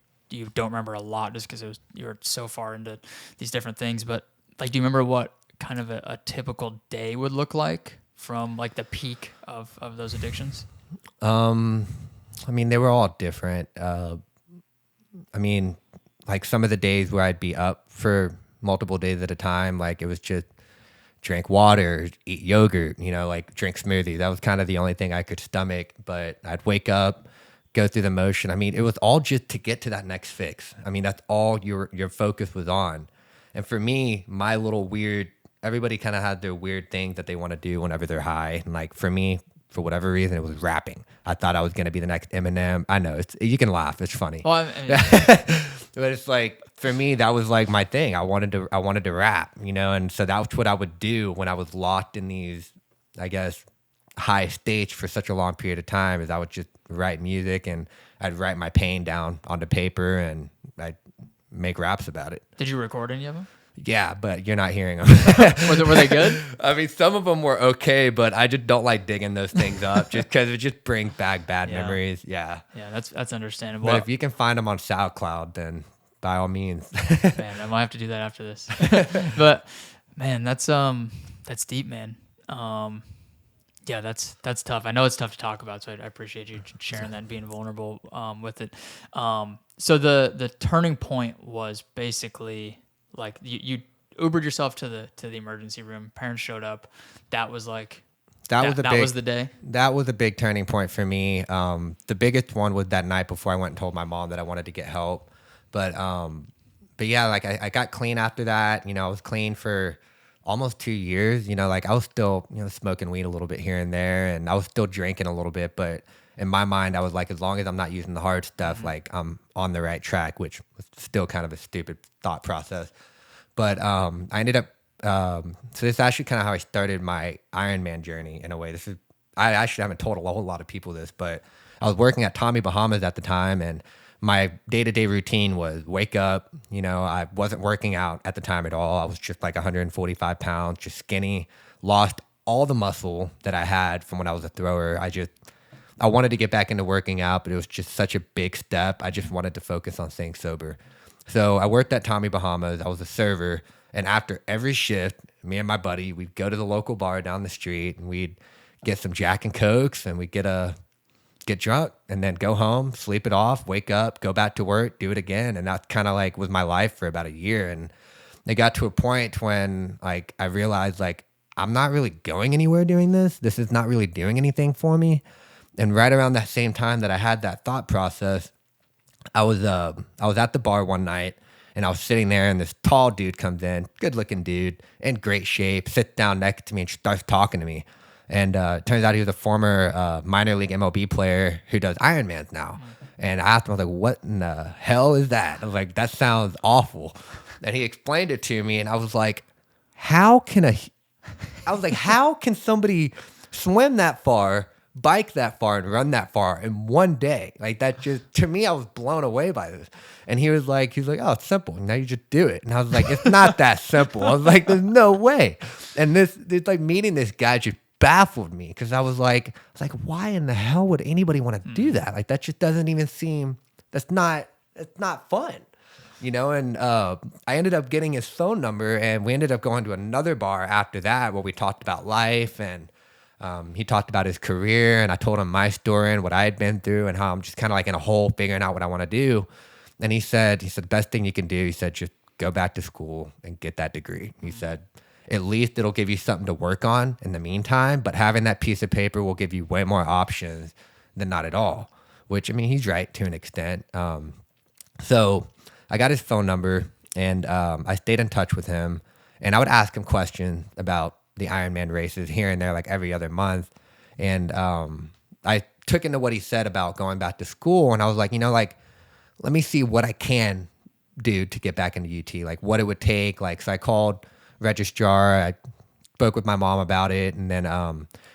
don't remember a lot just because you were so far into these different things, but like, do you remember what kind of a typical day would look like from like the peak of those addictions? I mean, they were all different. I mean, like, some of the days where I'd be up for multiple days at a time, like, it was just drink water, eat yogurt, like, drink smoothies. That was kind of the only thing I could stomach. But I'd wake up, go through the motion. I mean, it was all just to get to that next fix. I mean, that's all your focus was on. And for me, my little weird, everybody kind of had their weird thing that they want to do whenever they're high. And like for me, for whatever reason, it was rapping. I thought I was going to be the next Eminem. I know you can laugh. It's funny. Well, I mean, but it's like, for me, that was like my thing. I wanted to rap, you know? And so that's what I would do when I was locked in these, I guess, high states for such a long period of time, is I would just write music, and I'd write my pain down onto paper, and I'd make raps about it. Did you record any of them? Yeah, but you're not hearing them. Were they good? I mean, some of them were okay, but I just don't like digging those things up just because it just brings back bad memories. Yeah. Yeah, that's understandable. But if you can find them on SoundCloud, then by all means. Man, I might have to do that after this. But man, that's deep, man. Yeah, that's tough. I know it's tough to talk about, so I appreciate you sharing that and being vulnerable with it. So the turning point was basically like you Ubered yourself to the emergency room. Parents showed up. That was like that was the day. That was a big turning point for me. The biggest one was that night before I went and told my mom that I wanted to get help. But yeah, like I got clean after that. You know, I was clean for almost 2 years. You know, like I was still, you know, smoking weed a little bit here and there, and I was still drinking a little bit. But in my mind, I was like, as long as I'm not using the hard stuff, like I'm on the right track, which was still kind of a stupid thought process. But I ended up, so this is actually kind of how I started my Ironman journey in a way. I actually haven't told a whole lot of people this, but I was working at Tommy Bahama's at the time, and my day-to-day routine was wake up. You know, I wasn't working out at the time at all. I was just like 145 pounds, just skinny, lost all the muscle that I had from when I was a thrower. I wanted to get back into working out, but it was just such a big step. I just wanted to focus on staying sober. So I worked at Tommy Bahama's. I was a server. And after every shift, me and my buddy, we'd go to the local bar down the street, and we'd get some Jack and Cokes, and we'd get drunk, and then go home, sleep it off, wake up, go back to work, do it again. And that kind of like was my life for about a year. And it got to a point when like I realized like I'm not really going anywhere doing this. This is not really doing anything for me. And right around that same time that I had that thought process, I was at the bar one night, and I was sitting there, and this tall dude comes in, good looking dude, in great shape, sits down next to me and starts talking to me. And turns out he was a former minor league MLB player who does Ironmans now. And I asked him, I was like, what in the hell is that? I was like, that sounds awful. And he explained it to me, and I was like, how can somebody swim that far, bike that far, and run that far in one day? Like that just, to me, I was blown away by this. And he was like, oh, it's simple. Now you just do it. And I was like, it's not that simple. I was like, there's no way. And it's like meeting this guy just baffled me, because I was like, why in the hell would anybody want to do that? Like that just doesn't even seem, it's not fun, you know? And I ended up getting his phone number, and we ended up going to another bar after that where we talked about life, and he talked about his career, and I told him my story and what I had been through and how I'm just kind of like in a hole figuring out what I want to do. And he said, the best thing you can do, he said, just go back to school and get that degree. He said, at least it'll give you something to work on in the meantime, but having that piece of paper will give you way more options than not at all, which, I mean, he's right to an extent. So I got his phone number, and I stayed in touch with him, and I would ask him questions about the Ironman races here and there, like every other month. And I took into what he said about going back to school, and I was like, you know, like, let me see what I can do to get back into UT, like what it would take. Like, so I called registrar, I spoke with my mom about it, and then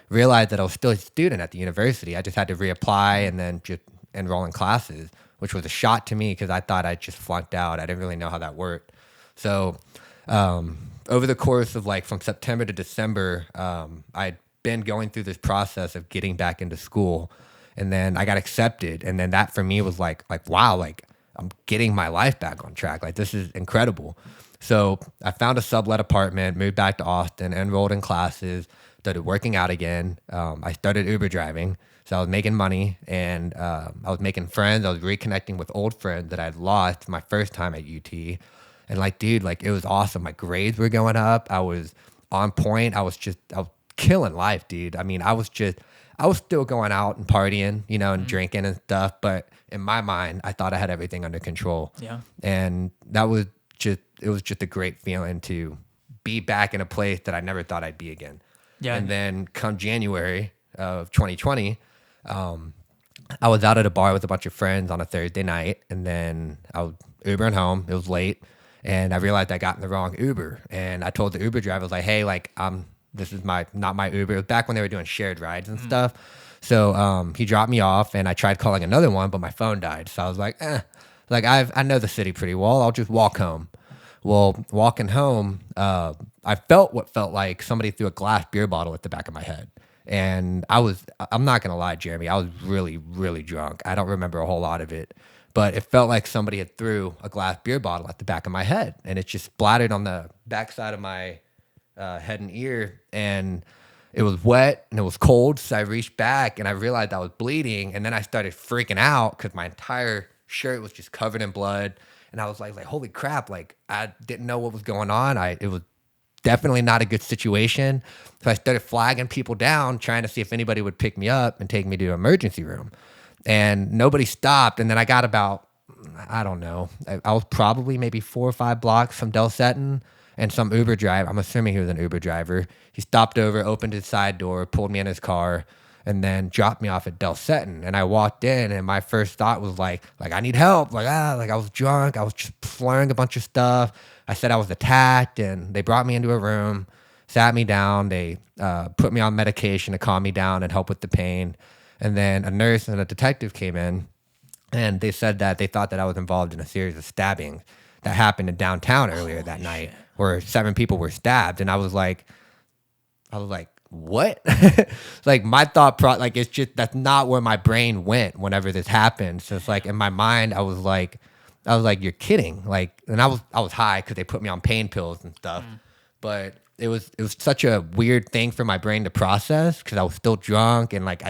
realized that I was still a student at the university. I just had to reapply and then just enroll in classes, which was a shock to me because I thought I just flunked out. I didn't really know how that worked. So over the course of like from September to December, I'd been going through this process of getting back into school, and then I got accepted. And then that for me was like, wow, like I'm getting my life back on track. Like this is incredible. So I found a sublet apartment, moved back to Austin, enrolled in classes, started working out again. I started Uber driving. So I was making money, and I was making friends. I was reconnecting with old friends that I'd lost my first time at UT. And like, dude, like it was awesome. My grades were going up. I was on point. I was killing life, dude. I mean, I I was still going out and partying, you know, and drinking and stuff. But in my mind, I thought I had everything under control. Yeah. And it was just a great feeling to be back in a place that I never thought I'd be again. Yeah. And then come January of 2020, I was out at a bar with a bunch of friends on a Thursday night, and then I was Ubering home. It was late, and I realized I got in the wrong Uber. And I told the Uber driver, I was like, hey, like, this is not my Uber. It was back when they were doing shared rides and stuff. So he dropped me off, and I tried calling another one, but my phone died. So I was like, like I know the city pretty well. I'll just walk home. Well, walking home, I felt what felt like somebody threw a glass beer bottle at the back of my head. And I'm not going to lie, Jeremy, I was really, really drunk. I don't remember a whole lot of it, but it felt like somebody had threw a glass beer bottle at the back of my head, and it just splattered on the backside of my head and ear, and it was wet and it was cold. So I reached back and I realized I was bleeding, and then I started freaking out because my entire shirt was just covered in blood. And I was like, holy crap, like I didn't know what was going on. It was definitely not a good situation. So I started flagging people down, trying to see if anybody would pick me up and take me to an emergency room. And nobody stopped. And then I got about, I don't know, I was probably maybe 4 or 5 blocks from Del Setton, and some Uber driver, I'm assuming he was an Uber driver, he stopped over, opened his side door, pulled me in his car, and then dropped me off at Del Setton. And I walked in, and my first thought was like I need help. Like I was drunk. I was just slurring a bunch of stuff. I said I was attacked, and they brought me into a room, sat me down. They put me on medication to calm me down and help with the pain. And then a nurse and a detective came in, and they said that they thought that I was involved in a series of stabbings that happened in downtown earlier that night, where 7 people were stabbed. And I was like, what? Like my thought like it's just, that's not where my brain went whenever this happened. So it's like in my mind, I was like, you're kidding. Like, and I was high because they put me on pain pills and stuff. But it was such a weird thing for my brain to process because I was still drunk, and like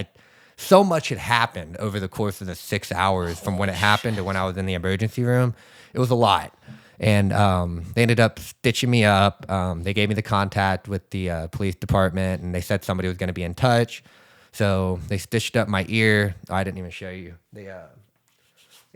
so much had happened over the course of the 6 hours from when it happened to when I was in the emergency room. It was a lot. And they ended up stitching me up. They gave me the contact with the police department, and they said somebody was going to be in touch. So they stitched up my ear. Oh, I didn't even show you. They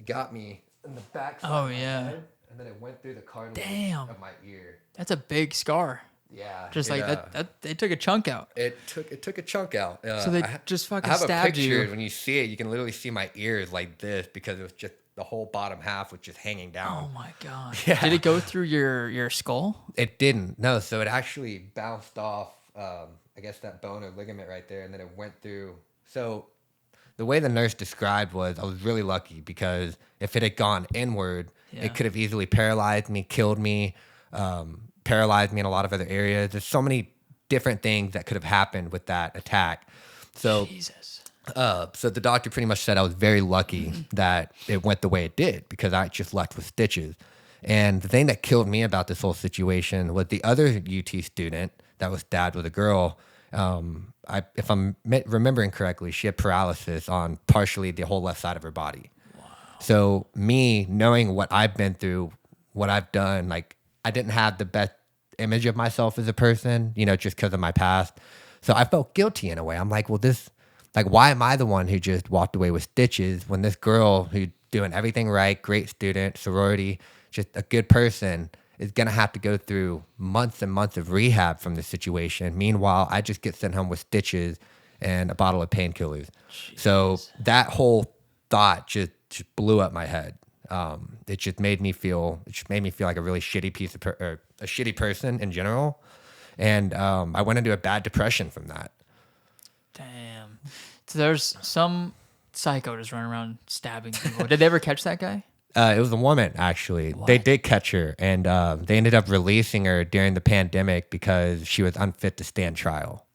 got me in the back side of my head, and then it went through the cartilage of my ear. That's a big scar. Yeah. Just like that, they took a chunk out. It took a chunk out. So they just fucking stabbed you. I have a picture. When you see it, you can literally see my ears like this because it was just, the whole bottom half was just hanging down. Oh my God. Yeah. Did it go through your skull? It didn't. No. So it actually bounced off, I guess that bone or ligament right there. And then it went through. So the way the nurse described was, I was really lucky because if it had gone inward, it could have easily paralyzed me, killed me, paralyzed me in a lot of other areas. There's so many different things that could have happened with that attack. So Jesus. So the doctor pretty much said I was very lucky that it went the way it did because I just left with stitches. And the thing that killed me about this whole situation was the other UT student that was stabbed with a girl. If I'm remembering correctly, she had paralysis on partially the whole left side of her body. Wow. So me knowing what I've been through, what I've done, like I didn't have the best image of myself as a person, you know, just because of my past. So I felt guilty in a way. I'm like, well, why am I the one who just walked away with stitches when this girl who's doing everything right, great student, sorority, just a good person, is going to have to go through months and months of rehab from this situation. Meanwhile, I just get sent home with stitches and a bottle of painkillers. So that whole thought just blew up my head. It just made me feel like a really shitty or a shitty person in general. And I went into a bad depression from that. Damn. So there's some psycho just running around stabbing people. Did they ever catch that guy? It was a woman, actually. What? They did catch her, and they ended up releasing her during the pandemic because she was unfit to stand trial.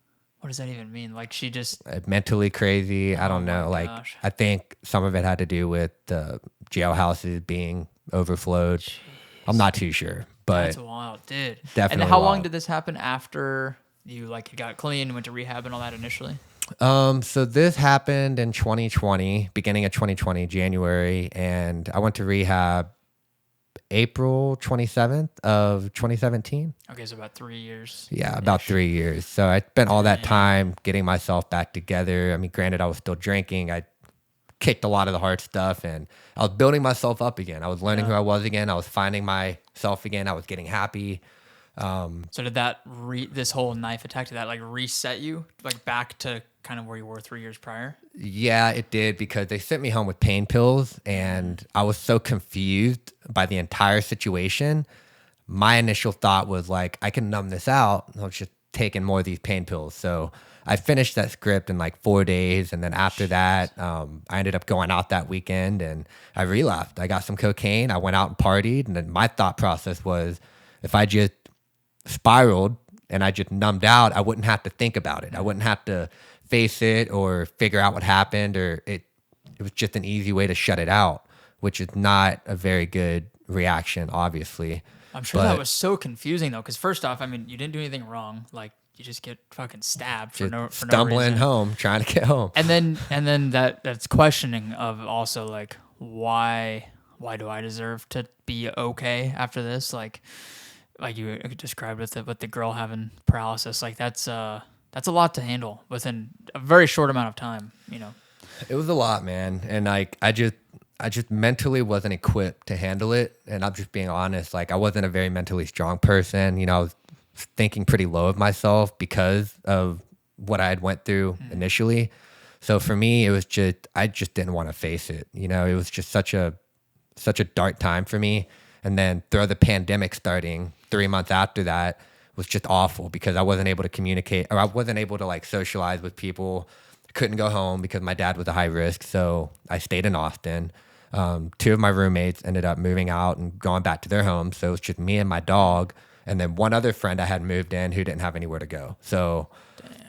What does that even mean? Like she just... mentally crazy. I don't know. Like gosh. I think some of it had to do with the jailhouses being overflowed. Jeez. I'm not too sure, but... That's wild, dude. Definitely. And how long wild. did this happen after you got clean, went to rehab and all that initially? So this happened in 2020, beginning of 2020, January, and I went to rehab April 27th of 2017. Okay, so about 3 years. Yeah, about 3 years. So I spent all that time getting myself back together. I mean, granted, I was still drinking. I kicked a lot of the hard stuff, and I was building myself up again. I was learning who I was again. I was finding myself again. I was getting happy. So did that this whole knife attack, did that like reset you like back to kind of where you were 3 years prior? Yeah, it did, because they sent me home with pain pills, and I was so confused by the entire situation. My initial thought was like, I can numb this out. I was just taking more of these pain pills. So I finished that script in like 4 days. And then after that, I ended up going out that weekend and I relapsed. I got some cocaine. I went out and partied. And then my thought process was, if I just spiraled and I just numbed out, I wouldn't have to think about it. I wouldn't have to face it or figure out what happened, or it was just an easy way to shut it out, which is not a very good reaction, obviously. I'm sure that was so confusing though, because first off, I mean, you didn't do anything wrong. Like you just get fucking stabbed for no stumbling reason. home, trying to get home. And then that's questioning of also like why do I deserve to be okay after this? Like you described with the girl having paralysis, like that's a lot to handle within a very short amount of time, you know. It was a lot, man. And like I just mentally wasn't equipped to handle it. And I'm just being honest. Like I wasn't a very mentally strong person. You know, I was thinking pretty low of myself because of what I had went through initially. So for me, it was I just didn't want to face it. You know, it was just such a dark time for me. And then throw the pandemic starting 3 months after that was just awful, because I wasn't able to communicate, or I wasn't able to like socialize with people. I couldn't go home because my dad was a high risk. So I stayed in Austin. 2 of my roommates ended up moving out and going back to their homes. So it was just me and my dog. And then one other friend I had moved in who didn't have anywhere to go. So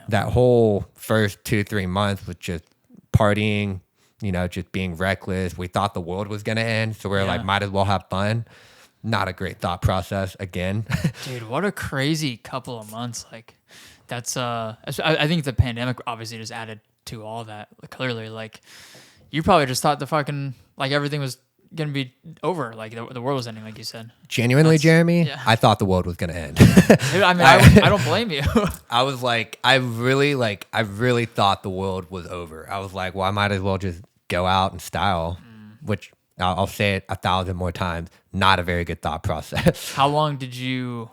that whole first 2-3 months was just partying, you know, just being reckless. We thought the world was going to end. So we're like, might as well have fun. Not a great thought process again. Dude, what a crazy couple of months. Like that's, I think the pandemic obviously just added to all that. Clearly, like you probably just thought the fucking, like everything was going to be over. Like the world was ending, like you said. Genuinely, Jeremy, I thought the world was going to end. Dude, I mean, I don't blame you. I was like, I really thought the world was over. I was like, well, I might as well just go out in style, which I'll say it 1,000 more times. Not a very good thought process. How long did you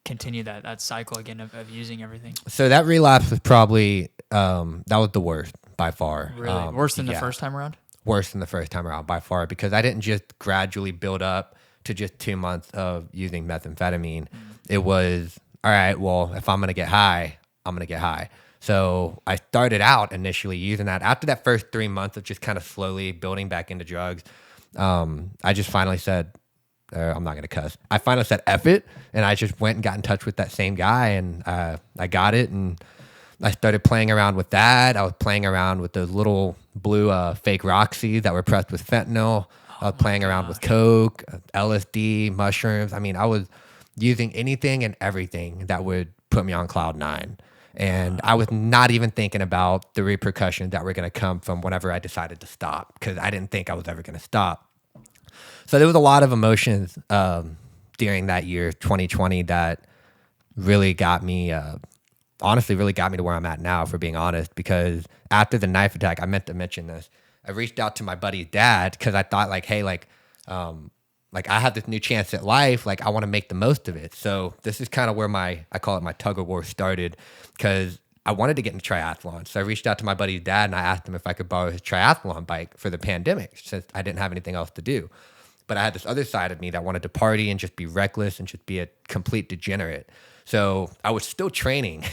continue that cycle again of using everything? So that relapse was probably, that was the worst by far. Really? Worse than the first time around? Worse than the first time around by far, because I didn't just gradually build up to just 2 months of using methamphetamine. It was, all right, well, if I'm going to get high, I'm going to get high. So I started out initially using that. After that first 3 months of just kind of slowly building back into drugs, I just finally said, I'm not going to cuss. I finally said, F it. And I just went and got in touch with that same guy, and I got it. And I started playing around with that. I was playing around with those little blue fake Roxy that were pressed with fentanyl. I was playing around with coke, LSD, mushrooms. I mean, I was using anything and everything that would put me on cloud 9. And I was not even thinking about the repercussions that were going to come from whenever I decided to stop, because I didn't think I was ever going to stop. So there was a lot of emotions during that year, 2020, that really got me, honestly, really got me to where I'm at now, for being honest, because after the knife attack, I meant to mention this. I reached out to my buddy's dad because I thought like, hey, like I have this new chance at life. Like I want to make the most of it. So this is kind of where I call it my tug of war started, because I wanted to get into triathlon. So I reached out to my buddy's dad and I asked him if I could borrow his triathlon bike for the pandemic, since I didn't have anything else to do. But I had this other side of me that wanted to party and just be reckless and just be a complete degenerate. So I was still training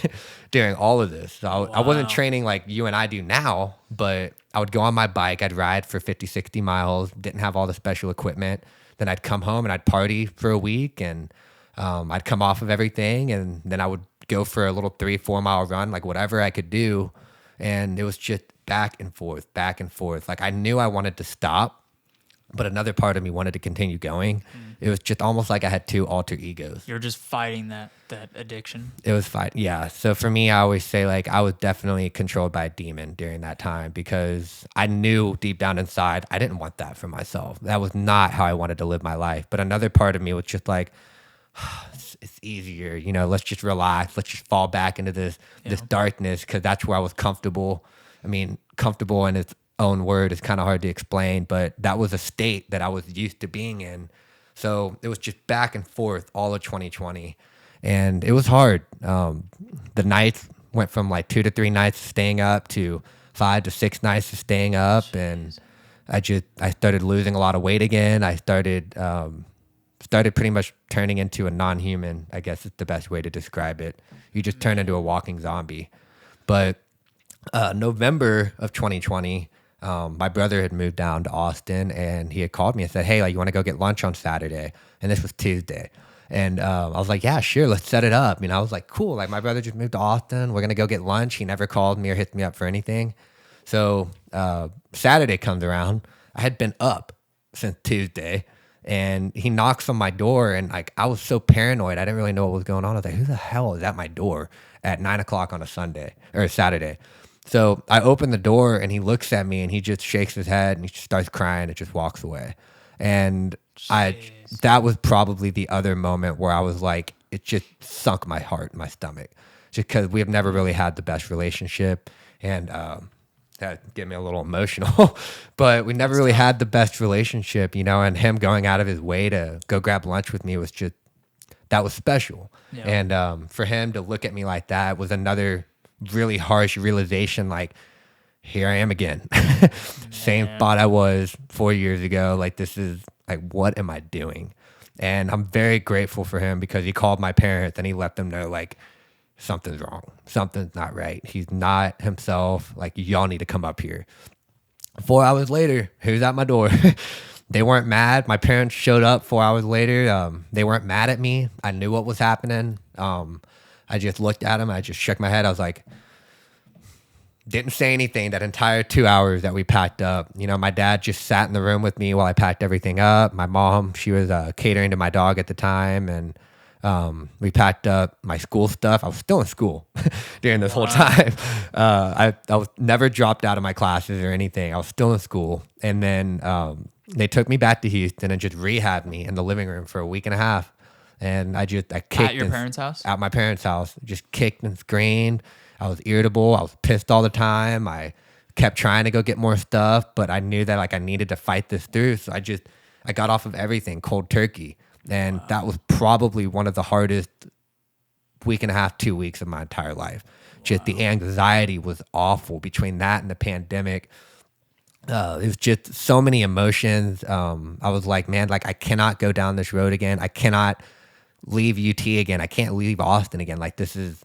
during all of this. So I wasn't training like you and I do now, but I would go on my bike. I'd ride for 50, 60 miles, didn't have all the special equipment. Then I'd come home and I'd party for a week, and I'd come off of everything. And then I would go for a little 3-4 mile run, like whatever I could do. And it was just back and forth, back and forth. Like I knew I wanted to stop, but another part of me wanted to continue going. It was just almost like I had two alter egos. You're just fighting that addiction. It was fine. Yeah. So for me, I always say like I was definitely controlled by a demon during that time because I knew deep down inside I didn't want that for myself. That was not how I wanted to live my life. But another part of me was just like, it's easier, you know, let's just relax. Let's just fall back into this darkness because that's where I was comfortable. I mean, comfortable in its own word is kind of hard to explain, but that was a state that I was used to being in. So it was just back and forth all of 2020. And it was hard. The nights went from like 2 to 3 nights staying up to 5 to 6 nights of staying up. Jeez. And I started losing a lot of weight again. I started pretty much turning into a non-human, I guess is the best way to describe it. You just turn into a walking zombie. But November of 2020, my brother had moved down to Austin and he had called me and said, hey, like, you want to go get lunch on Saturday? And this was Tuesday. And I was like, yeah, sure, let's set it up. You know, I was like, cool. Like, my brother just moved to Austin. We're going to go get lunch. He never called me or hit me up for anything. So Saturday comes around. I had been up since Tuesday. And he knocks on my door, and like I was so paranoid, I didn't really know what was going on. I was like, "Who the hell is at my door at 9 o'clock on a Sunday or a Saturday?" So I open the door, and he looks at me, and he just shakes his head, and he just starts crying, and just walks away. And that was probably the other moment where I was like, it just sunk my heart in my stomach, just because we have never really had the best relationship, and that get me a little emotional, but we never really had the best relationship, you know, and him going out of his way to go grab lunch with me was just, that was special. Yeah. And for him to look at me like that was another really harsh realization, like, here I am again. Same thought I was 4 years ago. Like, this is like, what am I doing? And I'm very grateful for him because he called my parents and he let them know, like, something's wrong. Something's not right. He's not himself. Like, y'all need to come up here. 4 hours later, who's at my door? They weren't mad. My parents showed up 4 hours later. They weren't mad at me. I knew what was happening. I just looked at him. I just shook my head. I was like, didn't say anything that entire 2 hours that we packed up. You know, my dad just sat in the room with me while I packed everything up. My mom, she was catering to my dog at the time. And we packed up my school stuff. I was still in school during this whole time. I was never dropped out of my classes or anything. I was still in school. And then they took me back to Houston and just rehabbed me in the living room for a week and a half. And I kicked at your parents' house? At my parents' house. Just kicked and screamed. I was irritable. I was pissed all the time. I kept trying to go get more stuff, but I knew that like I needed to fight this through. So I got off of everything cold turkey. And that was probably one of the hardest week and a half, 2 weeks of my entire life. Just the anxiety was awful between that and the pandemic. It was just so many emotions. I was like, man, like I cannot go down this road again. I cannot leave UT again. I can't leave Austin again. Like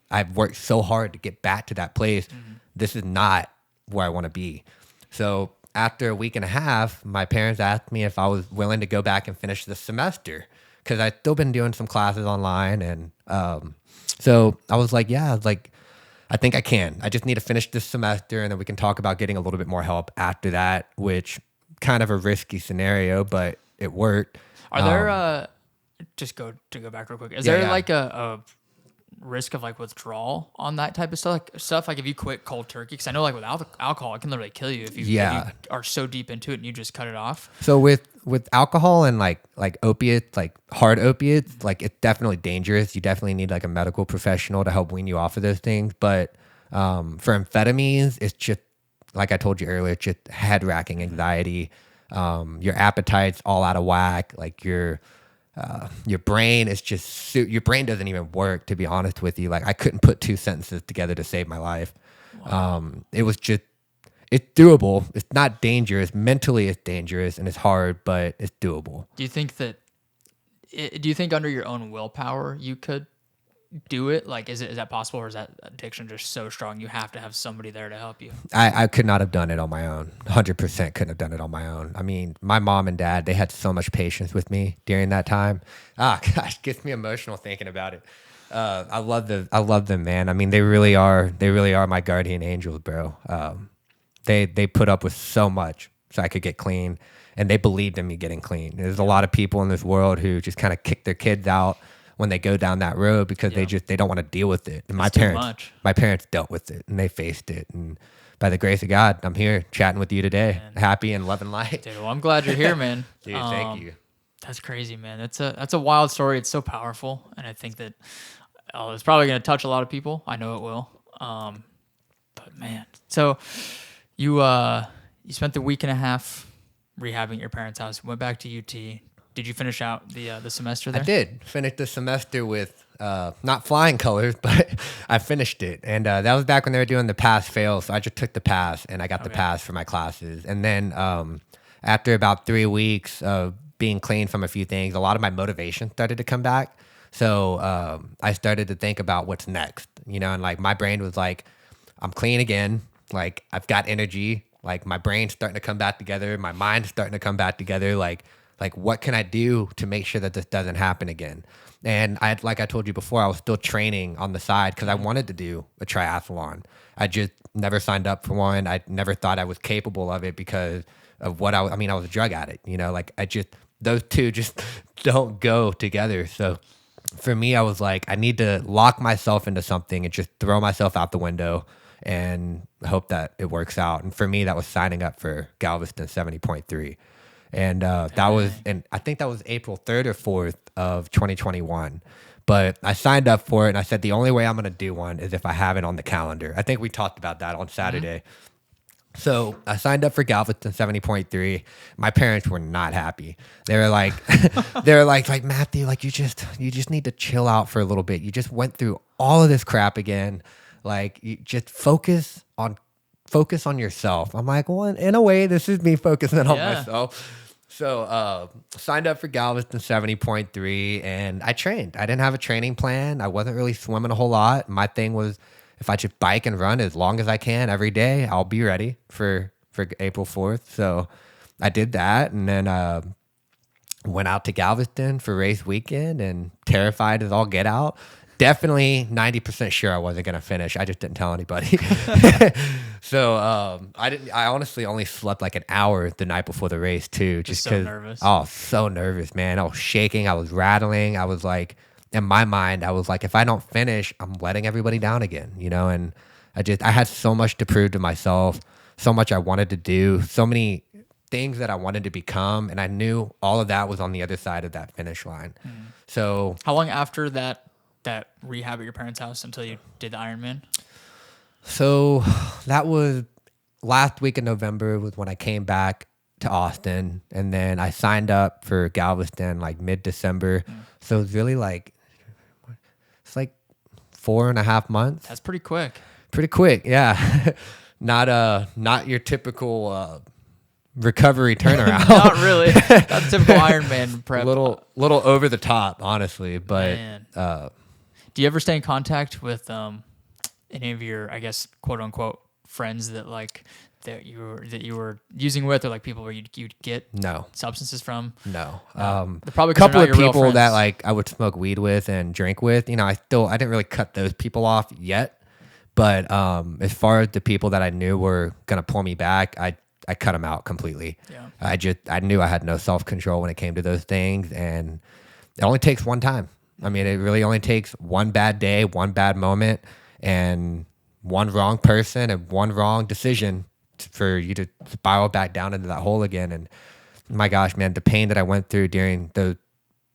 I've worked so hard to get back to that place. Mm-hmm. This is not where I want to be. So after a week and a half, my parents asked me if I was willing to go back and finish the semester because I'd still been doing some classes online. And so I was like, yeah, I think I can. I just need to finish this semester and then we can talk about getting a little bit more help after that, which kind of a risky scenario, but it worked. Are there, just go back real quick. Is there like a risk of like withdrawal on that type of stuff? Like if you quit cold turkey, because I know like with alcohol, it can literally kill you if you are so deep into it and you just cut it off. So with alcohol and like opiates, like hard opiates, like it's definitely dangerous. You definitely need like a medical professional to help wean you off of those things. But for amphetamines, it's just like I told you earlier, it's just head racking anxiety. Your appetite's all out of whack. Like your brain is just your brain doesn't even work, to be honest with you. Like I couldn't put 2 sentences together to save my life. Wow. It was just, it's doable. It's not dangerous. Mentally it's dangerous and it's hard, but it's doable. Do you think under your own willpower you could do it? Like, is that possible, or is that addiction just so strong you have to have somebody there to help you? I could not have done it on my own. 100% couldn't have done it on my own. I mean, my mom and dad, they had so much patience with me during that time. Gosh, gets me emotional thinking about it. I love them, man. I mean, they really are my guardian angels, bro. They put up with so much so I could get clean. And they believed in me getting clean. There's a lot of people in this world who just kind of kick their kids out when they go down that road because they don't want to deal with it. And my parents dealt with it and they faced it. And by the grace of God, I'm here chatting with you today, happy and loving life. Dude, well, I'm glad you're here, man. Dude, thank you. That's crazy, man. That's a wild story. It's so powerful, and I think that it's probably going to touch a lot of people. I know it will. But man, so you spent the week and a half rehabbing at your parents' house. Went back to UT. Did you finish out the semester there? I did finish the semester with not flying colors, but I finished it. And that was back when they were doing the pass fail. So I just took the pass and I got the pass for my classes. And then after about 3 weeks of being clean from a few things, a lot of my motivation started to come back. So I started to think about what's next, and like my brain was like, I'm clean again. Like I've got energy. Like my brain's starting to come back together. My mind's starting to come back together. Like what can I do to make sure that this doesn't happen again? And like I told you before, I was still training on the side because I wanted to do a triathlon. I just never signed up for one. I never thought I was capable of it because of what I was a drug addict, those two just don't go together. So for me, I was like, I need to lock myself into something and just throw myself out the window and hope that it works out. And for me, that was signing up for Galveston 70.3. And I think that was April 3rd or 4th of 2021. But I signed up for it and I said, the only way I'm going to do one is if I have it on the calendar. I think we talked about that on Saturday. Mm-hmm. So I signed up for Galveston 70.3. My parents were not happy. They were like, Matthew, like you just need to chill out for a little bit. You just went through all of this crap again. Like you just focus on yourself. I'm like, well, in a way, this is me focusing on myself. So signed up for Galveston 70.3 and I trained. I didn't have a training plan. I wasn't really swimming a whole lot. My thing was, if I just bike and run as long as I can every day, I'll be ready for April 4th. So I did that and then went out to Galveston for race weekend and terrified as all get out. Definitely 90% sure I wasn't going to finish. I just didn't tell anybody. So I honestly only slept like an hour the night before the race too. Just because. So nervous. Oh, so nervous, man. I was shaking. I was rattling. I was like, in my mind, I was like, if I don't finish, I'm letting everybody down again, and I had so much to prove to myself, so much I wanted to do, so many things that I wanted to become. And I knew all of that was on the other side of that finish line. So how long after that rehab at your parents' house until you did the Ironman? So that was last week in November was when I came back to Austin. And then I signed up for Galveston like mid-December. So it's really like, it's like 4.5 months. That's pretty quick. Pretty quick, yeah. Not your typical recovery turnaround. Not really. Not typical Ironman prep. Little over the top, honestly. But do you ever stay in contact with any of your, I guess, quote unquote friends that like that you were using with, or like people where you'd get substances from? No. Probably a couple of people that like I would smoke weed with and drink with. I didn't really cut those people off yet. But as far as the people that I knew were gonna pull me back, I cut them out completely. Yeah. I knew I had no self-control when it came to those things, and it only takes one time. I mean, it really only takes one bad day, one bad moment, and one wrong person and one wrong decision for you to spiral back down into that hole again. And my gosh, man, the pain that I went through during the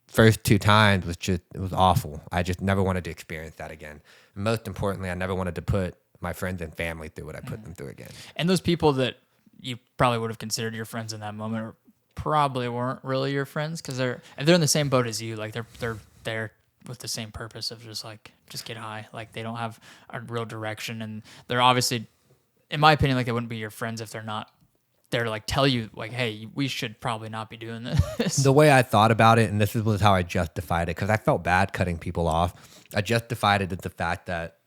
first 2 times it was awful. I just never wanted to experience that again. And most importantly, I never wanted to put my friends and family through what I put them through again. And those people that you probably would have considered your friends in that moment probably weren't really your friends because they're in the same boat as you. Like they're there with the same purpose of just get high. Like they don't have a real direction, and they're obviously, in my opinion, like they wouldn't be your friends if they're not there to like tell you like, hey, we should probably not be doing this. The way I thought about it, and this was how I justified it, because I felt bad cutting people off. I justified it as the fact that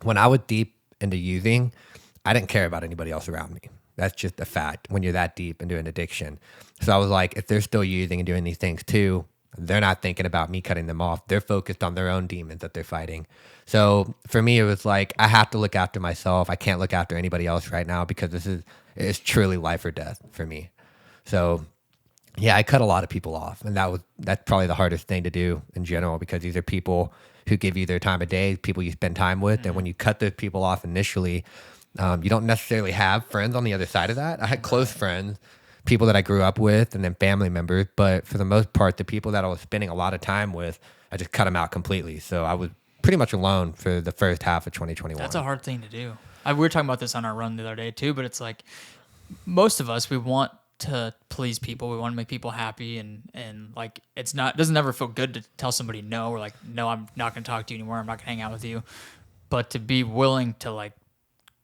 when I was deep into using, I didn't care about anybody else around me. That's just a fact when you're that deep into an addiction. So I was like, if they're still using and doing these things too, they're not thinking about me cutting them off. They're focused on their own demons that they're fighting. So for me, it was like, I have to look after myself. I can't look after anybody else right now because this is It's truly life or death for me. So yeah, I cut a lot of people off, and that's probably the hardest thing to do in general, because these are people who give you their time of day, people you spend time with, and when you cut those people off initially, you don't necessarily have friends on the other side of that. I had close friends, people that I grew up with, and then family members, but for the most part, the people that I was spending a lot of time with, I just cut them out completely. So I was pretty much alone for the first half of 2021. That's a hard thing to do. We were talking about this on our run the other day too, but it's like most of us, we want to please people. We want to make people happy, and like it doesn't ever feel good to tell somebody no, or like, no, I'm not going to talk to you anymore. I'm not going to hang out with you. But to be willing to like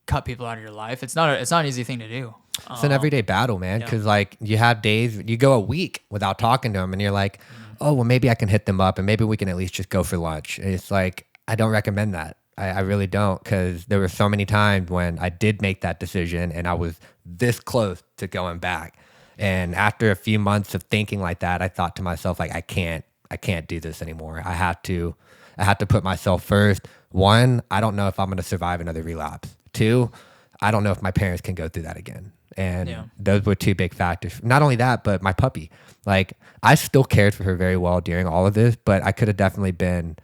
cut people out of your life, it's not an easy thing to do. It's an everyday battle, man. Because like you have days, you go a week without talking to them, and you're like, oh, well, maybe I can hit them up, and maybe we can at least just go for lunch. And it's like, I don't recommend that. I really don't, because there were so many times when I did make that decision and I was this close to going back. And after a few months of thinking like that, I thought to myself, like, I can't do this anymore. I have to put myself first. One, I don't know if I'm going to survive another relapse. Two, I don't know if my parents can go through that again. And those were two big factors. Not only that, but my puppy. Like, I still cared for her very well during all of this, but I could have definitely been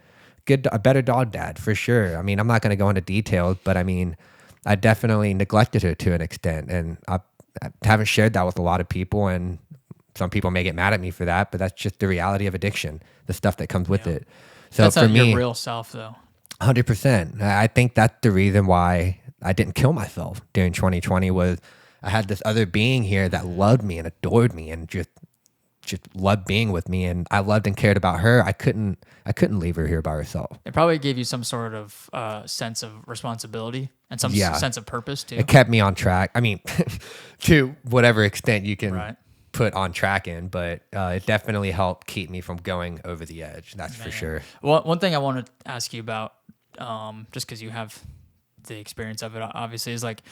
a better dog dad for sure. I mean, I'm not going to go into details, but I mean, I definitely neglected her to an extent, and I haven't shared that with a lot of people, and some people may get mad at me for that, but that's just the reality of addiction, the stuff that comes with it. So that's for not me, your real self though. 100%. I think that's the reason why I didn't kill myself during 2020 was I had this other being here that loved me and adored me and just loved being with me, and I loved and cared about her. I couldn't leave her here by herself. It probably gave you some sort of sense of responsibility and some sense of purpose too. It kept me on track. I mean, to whatever extent you can put on track in, but it definitely helped keep me from going over the edge. That's for sure. Well, one thing I want to ask you about, just because you have the experience of it, obviously, is like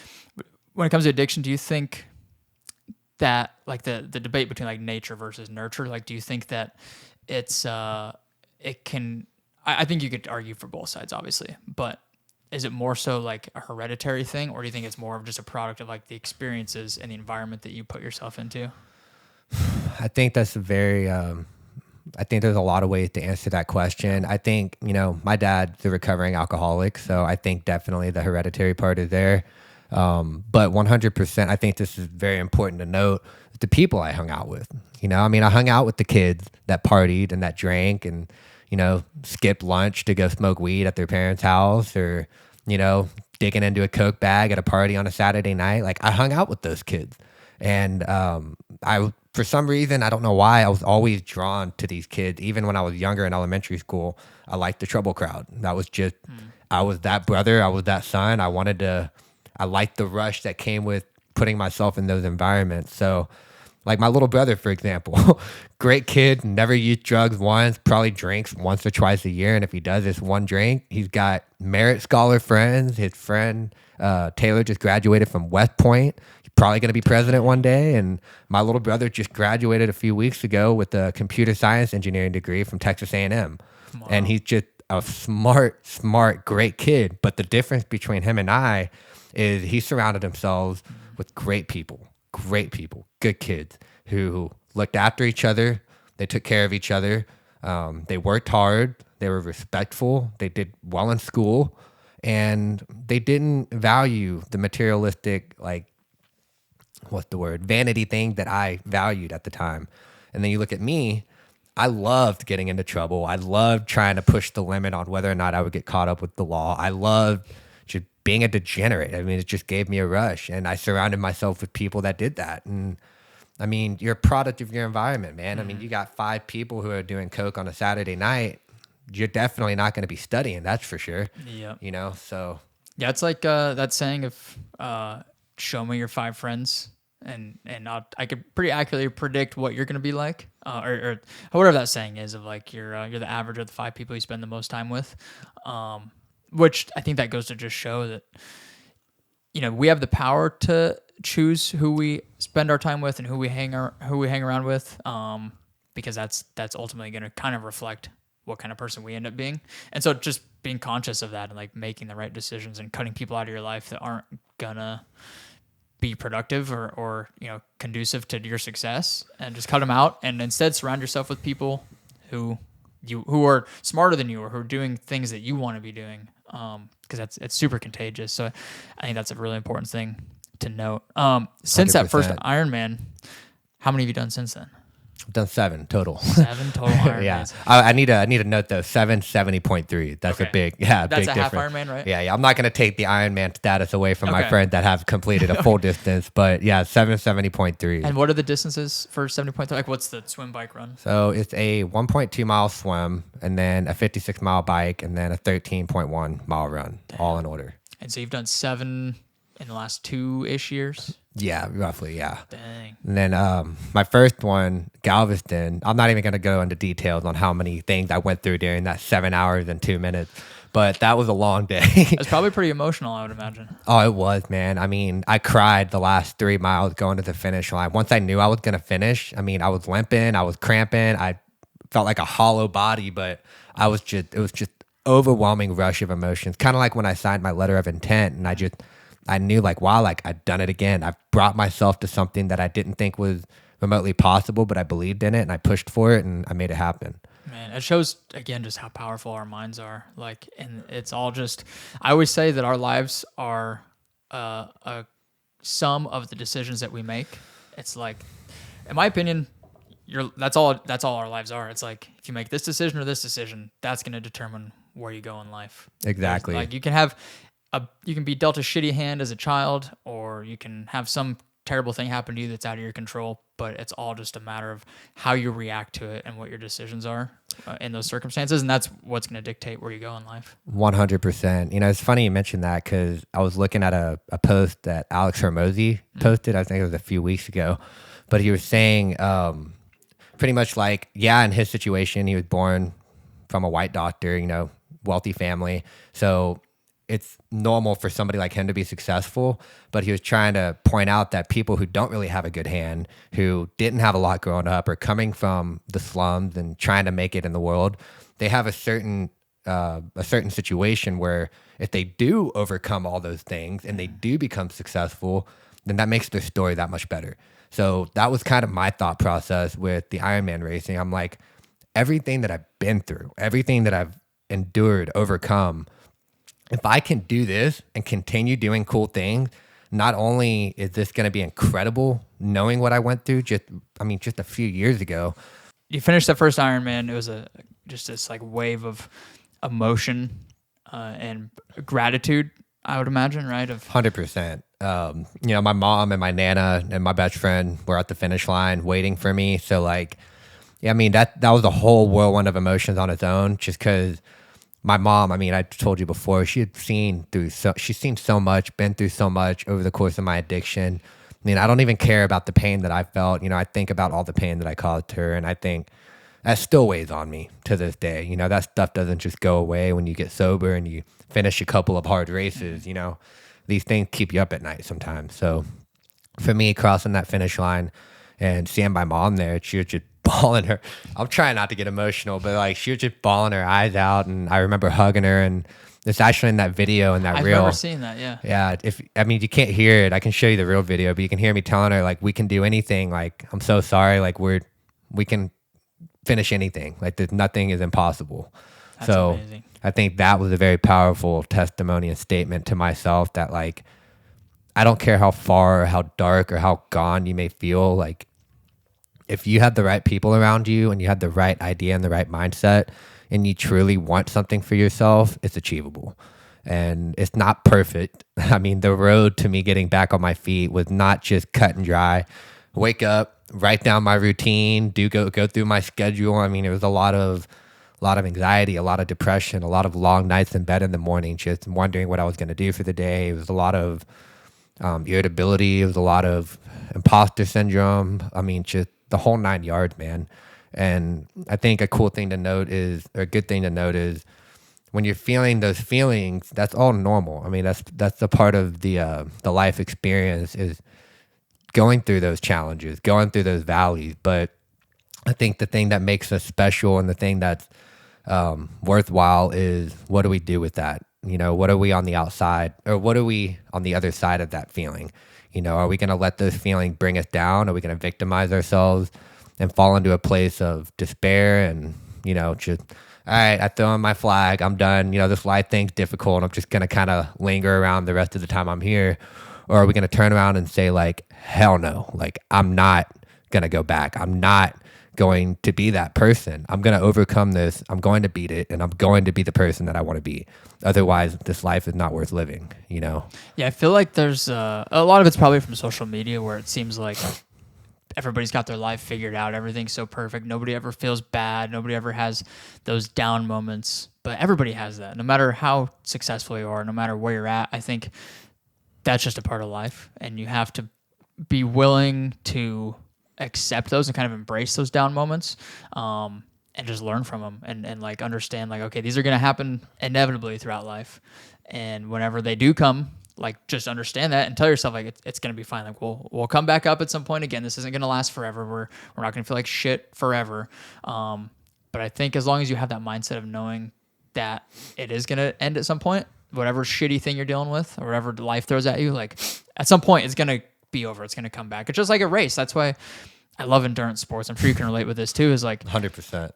when it comes to addiction, do you think that like the debate between like nature versus nurture, like do you think that it's it can, I think you could argue for both sides obviously, but is it more so like a hereditary thing, or do you think it's more of just a product of like the experiences and the environment that you put yourself into? I think that's a very I think there's a lot of ways to answer that question. I think, my dad's a recovering alcoholic, so I think definitely the hereditary part is there. But 100%, I think this is very important to note, the people I hung out with. I hung out with the kids that partied and that drank and, skipped lunch to go smoke weed at their parents' house, or, digging into a Coke bag at a party on a Saturday night. Like, I hung out with those kids. And for some reason, I don't know why, I was always drawn to these kids. Even when I was younger in elementary school, I liked the trouble crowd. That was just, I was that brother. I was that son. I liked the rush that came with putting myself in those environments. So like my little brother, for example, great kid, never used drugs once, probably drinks once or twice a year. And if he does, it's one drink. He's got merit scholar friends. His friend, Taylor, just graduated from West Point. He's probably going to be president one day. And my little brother just graduated a few weeks ago with a computer science engineering degree from Texas A&M. Wow. And he's just a smart, great kid. But the difference between him and I is he surrounded himself with great people, good kids who looked after each other. They took care of each other. They worked hard. They were respectful. They did well in school, and they didn't value the materialistic, like, vanity thing that I valued at the time. And then you look at me, I loved getting into trouble. I loved trying to push the limit on whether or not I would get caught up with the law. I loved just being a degenerate. I mean, it just gave me a rush, and I surrounded myself with people that did that. And I mean, you're a product of your environment, man. I mean, you got 5 people who are doing coke on a Saturday night. You're definitely not going to be studying, that's for sure. Yeah. So. Yeah, it's like that saying of show me your 5 friends, and I could pretty accurately predict what you're going to be like, or whatever that saying is, of like you're the average of the 5 people you spend the most time with. Which I think that goes to just show that, we have the power to choose who we spend our time with and who we hang around with, because that's ultimately going to kind of reflect what kind of person we end up being. And so just being conscious of that and like making the right decisions and cutting people out of your life that aren't gonna be productive or conducive to your success, and just cut them out, and instead surround yourself with people who are smarter than you or who are doing things that you want to be doing, because it's super contagious. So I think that's a really important thing to note. Since that first 100%. Ironman, how many have you done since then? I've done 7 total. 7 total Ironmans. Yeah, I need to note though 770.3. That's Okay. a big big That's a half difference. Ironman, right? Yeah. I'm not gonna take the Ironman status away from my Okay. friends that have completed a full distance, but yeah, 770.3. And what are the distances for 70.3? Like, what's the swim, bike, run? So it's a 1.2 mile swim, and then a 56 mile bike, and then a 13.1 mile run, all in order. And so you've done 7 in the last 2-ish years? Yeah, roughly, yeah. Dang. And then my first one, Galveston, I'm not even going to go into details on how many things I went through during that 7 hours and 2 minutes, but that was a long day. It's probably pretty emotional, I would imagine. Oh, it was, man. I mean, I cried the last 3 miles going to the finish line. Once I knew I was going to finish, I mean, I was limping, I was cramping, I felt like a hollow body, but it was just overwhelming rush of emotions. Kind of like when I signed my letter of intent, and I knew like, wow, like I'd done it again. I've brought myself to something that I didn't think was remotely possible, but I believed in it and I pushed for it and I made it happen. Man, it shows again just how powerful our minds are. Like, and it's all just. I always say that our lives are a sum of the decisions that we make. It's like, in my opinion, that's all our lives are. It's like if you make this decision or this decision, that's going to determine where you go in life. Exactly. Like you can be dealt a shitty hand as a child, or you can have some terrible thing happen to you that's out of your control, but it's all just a matter of how you react to it and what your decisions are in those circumstances, and that's what's going to dictate where you go in life. 100%. You know, it's funny you mentioned that because I was looking at a post that Alex Hormozy posted, I think it was a few weeks ago, but he was saying pretty much like, yeah, in his situation, he was born from a white doctor, wealthy family, so it's normal for somebody like him to be successful, but he was trying to point out that people who don't really have a good hand, who didn't have a lot growing up or coming from the slums and trying to make it in the world, they have a certain situation where if they do overcome all those things and they do become successful, then that makes their story that much better. So that was kind of my thought process with the Ironman racing. I'm like, everything that I've been through, everything that I've endured, overcome, if I can do this and continue doing cool things, not only is this going to be incredible knowing what I went through just a few years ago. You finished the first Ironman. It was just this like wave of emotion and gratitude, I would imagine, right? 100%. My mom and my Nana and my best friend were at the finish line waiting for me. So like, yeah, I mean, that was a whole whirlwind of emotions on its own, just because my mom, I mean, I told you before, she's seen so much, been through so much over the course of my addiction. I mean, I don't even care about the pain that I felt. I think about all the pain that I caused her, and I think that still weighs on me to this day. That stuff doesn't just go away when you get sober and you finish a couple of hard races. These things keep you up at night sometimes. So for me, crossing that finish line and seeing my mom there, she was just bawling her. I'm trying not to get emotional, but like she was just bawling her eyes out, and I remember hugging her. And it's actually in that video, in that I've reel. never seen that. Yeah. Yeah. You can't hear it. I can show you the real video, but you can hear me telling her like, we can do anything. Like, I'm so sorry. Like we can finish anything. Like nothing is impossible. That's so amazing. I think that was a very powerful testimony and statement to myself that like, I don't care how far or how dark or how gone you may feel, like if you have the right people around you and you have the right idea and the right mindset and you truly want something for yourself, it's achievable. And it's not perfect. I mean, the road to me getting back on my feet was not just cut and dry. Wake up, write down my routine, go through my schedule. I mean, it was a lot of anxiety, a lot of depression, a lot of long nights in bed in the morning, just wondering what I was going to do for the day. It was a lot of irritability. It was a lot of imposter syndrome. I mean, just the whole 9 yards, man. And I think a good thing to note is when you're feeling those feelings, that's all normal. I mean, that's the part of the life experience, is going through those challenges, going through those valleys. But I think the thing that makes us special and the thing that's worthwhile is, what do we do with that? What are we on the outside, or what are we on the other side of that feeling? You know, are we going to let those feelings bring us down? Are we going to victimize ourselves and fall into a place of despair and, you know, just, all right, I throw in my flag, I'm done. You know, this life thing's difficult. I'm just going to kind of linger around the rest of the time I'm here. Or are we going to turn around and say, like, hell no, like, I'm not going to go back. I'm not going to be that person. I'm going to overcome this. I'm going to beat it, and I'm going to be the person that I want to be. Otherwise, this life is not worth living, you know? Yeah, I feel like there's a lot of it's probably from social media where it seems like everybody's got their life figured out. Everything's so perfect. Nobody ever feels bad. Nobody ever has those down moments. But everybody has that. No matter how successful you are, no matter where you're at, I think that's just a part of life. And you have to be willing to accept those and kind of embrace those down moments, and just learn from them and like understand like, okay, these are going to happen inevitably throughout life. And whenever they do come, like just understand that and tell yourself like it's going to be fine. Like we'll come back up at some point again. This isn't going to last forever. We're not going to feel like shit forever. But I think as long as you have that mindset of knowing that it is going to end at some point, whatever shitty thing you're dealing with or whatever life throws at you, like at some point it's going to be over. It's going to come back. It's just like a race. That's why I love endurance sports. I'm sure you can relate with this too. Is like 100%.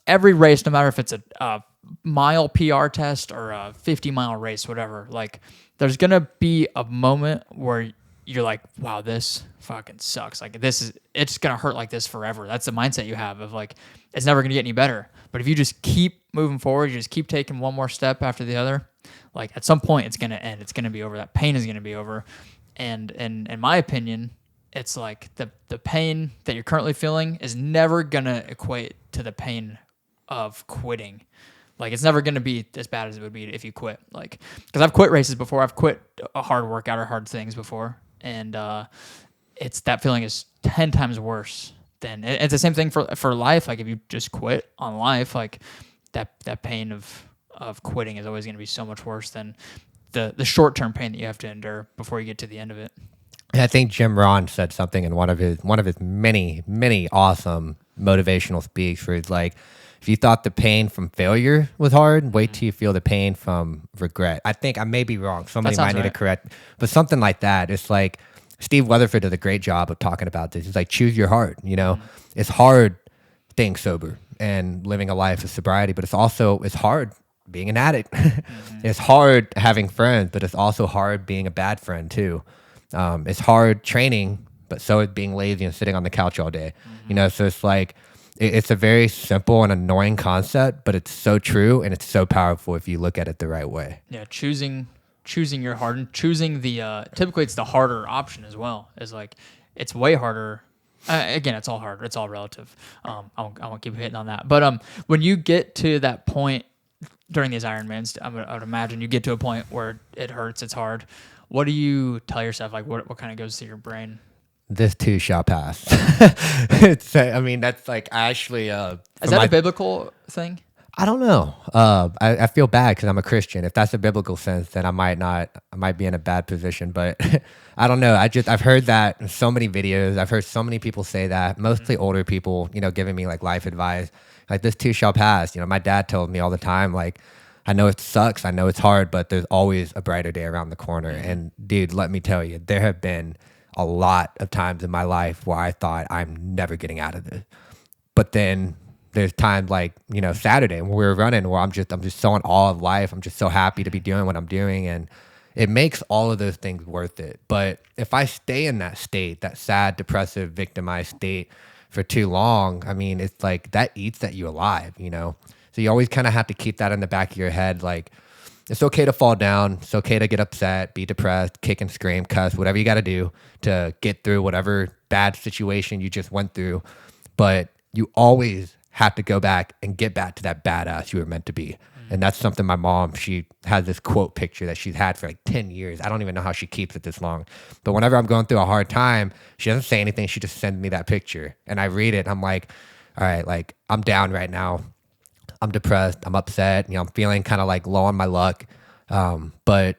Every race, no matter if it's a mile PR test or a 50-mile race, whatever, like there's going to be a moment where you're like, wow, this fucking sucks. Like it's going to hurt like this forever. That's the mindset you have of like, it's never going to get any better. But if you just keep moving forward, you just keep taking one more step after the other, like at some point it's going to end. It's going to be over. That pain is going to be over. And in my opinion, it's like the pain that you're currently feeling is never going to equate to the pain of quitting. Like it's never going to be as bad as it would be if you quit. Like, because I've quit races before. I've quit a hard workout or hard things before. And it's that feeling is 10 times worse than it's the same thing for life. Like if you just quit on life, like that pain of quitting is always going to be so much worse than the short-term pain that you have to endure before you get to the end of it. I think Jim Rohn said something in one of his many, many awesome motivational speaks where it's like, if you thought the pain from failure was hard, wait till you feel the pain from regret. I think I may be wrong. Somebody might need to correct, but something like that. It's like Steve Weatherford does a great job of talking about this. He's like, choose your heart. You know, it's hard staying sober and living a life of sobriety, but it's hard being an addict. It's hard having friends, but it's also hard being a bad friend too. It's hard training, but so is being lazy and sitting on the couch all day. You know, so it's like, it's a very simple and annoying concept, but it's so true and it's so powerful if you look at it the right way. Yeah, choosing your heart and choosing the typically it's the harder option as well. Is like it's way harder. Again, it's all hard. It's all relative. I won't keep hitting on that. But when you get to that point during these Ironmans, I would imagine you get to a point where it hurts. It's hard. What do you tell yourself? Like what kind of goes through your brain? This too shall pass. I mean, that's like actually. Is that a biblical thing? I don't know. I feel bad because I'm a Christian. If that's a biblical sense, then I might be in a bad position. But I don't know. I've heard that in so many videos. I've heard so many people say that, mostly older people, you know, giving me like life advice. Like this too shall pass. You know, my dad told me all the time, like, I know it sucks. I know it's hard, but there's always a brighter day around the corner. And dude, let me tell you, there have been a lot of times in my life where I thought I'm never getting out of this. But then there's times like, you know, Saturday when we were running where I'm just so in awe of life. I'm just so happy to be doing what I'm doing. And it makes all of those things worth it. But if I stay in that state, that sad, depressive, victimized state for too long, I mean, it's like that eats at you alive, you know? So you always kind of have to keep that in the back of your head. Like, it's okay to fall down. It's okay to get upset, be depressed, kick and scream, cuss, whatever you got to do to get through whatever bad situation you just went through. But you always have to go back and get back to that badass you were meant to be. And that's something my mom, she has this quote picture that she's had for like 10 years. I don't even know how she keeps it this long. But whenever I'm going through a hard time, she doesn't say anything. She just sends me that picture. And I read it. And I'm like, all right, like I'm down right now. I'm depressed. I'm upset. You know, I'm feeling kind of like low on my luck. But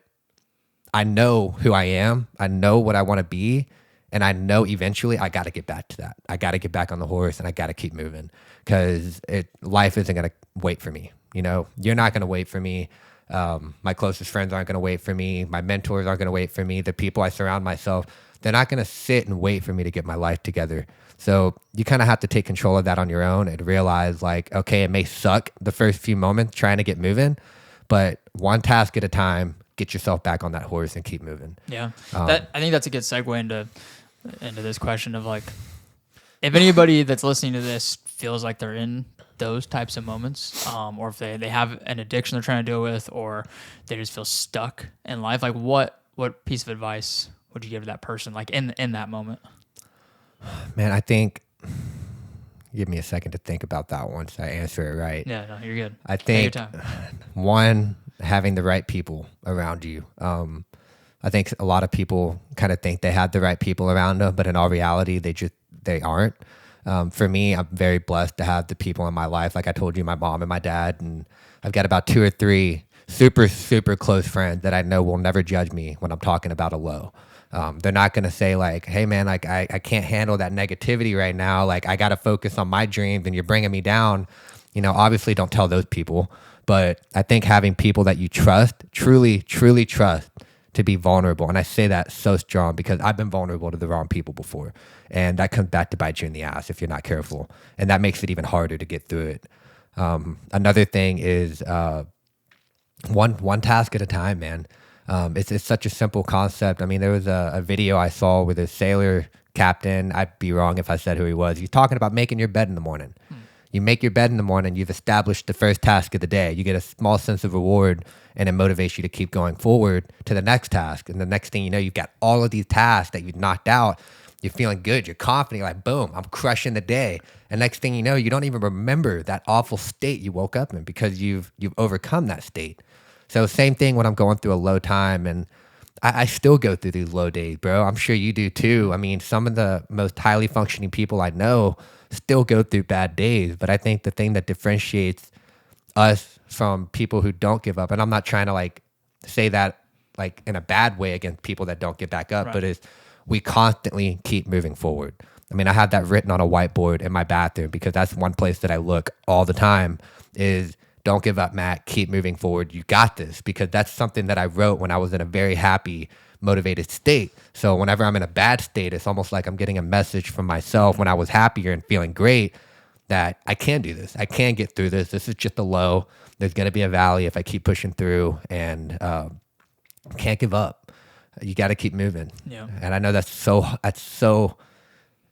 I know who I am. I know what I want to be. And I know eventually I got to get back to that. I got to get back on the horse and I got to keep moving because life isn't going to wait for me. You know, you're not going to wait for me. My closest friends aren't going to wait for me. My mentors aren't going to wait for me. The people I surround myself, they're not going to sit and wait for me to get my life together. So you kind of have to take control of that on your own and realize like, okay, it may suck the first few moments trying to get moving, but one task at a time, get yourself back on that horse and keep moving. Yeah. I think that's a good segue into this question of like, if anybody that's listening to this feels like they're in those types of moments, or if they have an addiction they're trying to deal with, or they just feel stuck in life, like what piece of advice would you give to that person, like in that moment? Man, I think, give me a second to think about that once I answer it right. Yeah, no, you're good. I think, take your time. one, having the right people around you. I think a lot of people kind of think they have the right people around them, but in all reality, they aren't. For me, I'm very blessed to have the people in my life. Like I told you, my mom and my dad, and I've got about 2 or 3 super, super close friends that I know will never judge me when I'm talking about a low. They're not going to say like, hey man, like I can't handle that negativity right now. Like I got to focus on my dreams and you're bringing me down. Obviously don't tell those people, but I think having people that you trust, truly, truly trust to be vulnerable. And I say that so strong because I've been vulnerable to the wrong people before. And that comes back to bite you in the ass if you're not careful. And that makes it even harder to get through it. Another thing is one task at a time, man. It's such a simple concept. I mean, there was a video I saw with a sailor captain. I'd be wrong if I said who he was. He's talking about making your bed in the morning. You make your bed in the morning, you've established the first task of the day. You get a small sense of reward, and it motivates you to keep going forward to the next task. And the next thing you know, you've got all of these tasks that you've knocked out. You're feeling good. You're confident. You're like, boom, I'm crushing the day. And next thing you know, you don't even remember that awful state you woke up in because you've overcome that state. So same thing when I'm going through a low time, and I still go through these low days, bro. I'm sure you do too. I mean, some of the most highly functioning people I know still go through bad days. But I think the thing that differentiates us from people who don't give up, and I'm not trying to like say that like in a bad way against people that don't get back up, Right. but is we constantly keep moving forward. I mean, I have that written on a whiteboard in my bathroom because that's one place that I look all the time is don't give up, Matt. Keep moving forward. You got this, because that's something that I wrote when I was in a very happy, motivated state. So whenever I'm in a bad state, it's almost like I'm getting a message from myself when I was happier and feeling great that I can do this. I can get through this. This is just a low. There's going to be a valley if I keep pushing through, and can't give up. You got to keep moving. Yeah. And I know that's so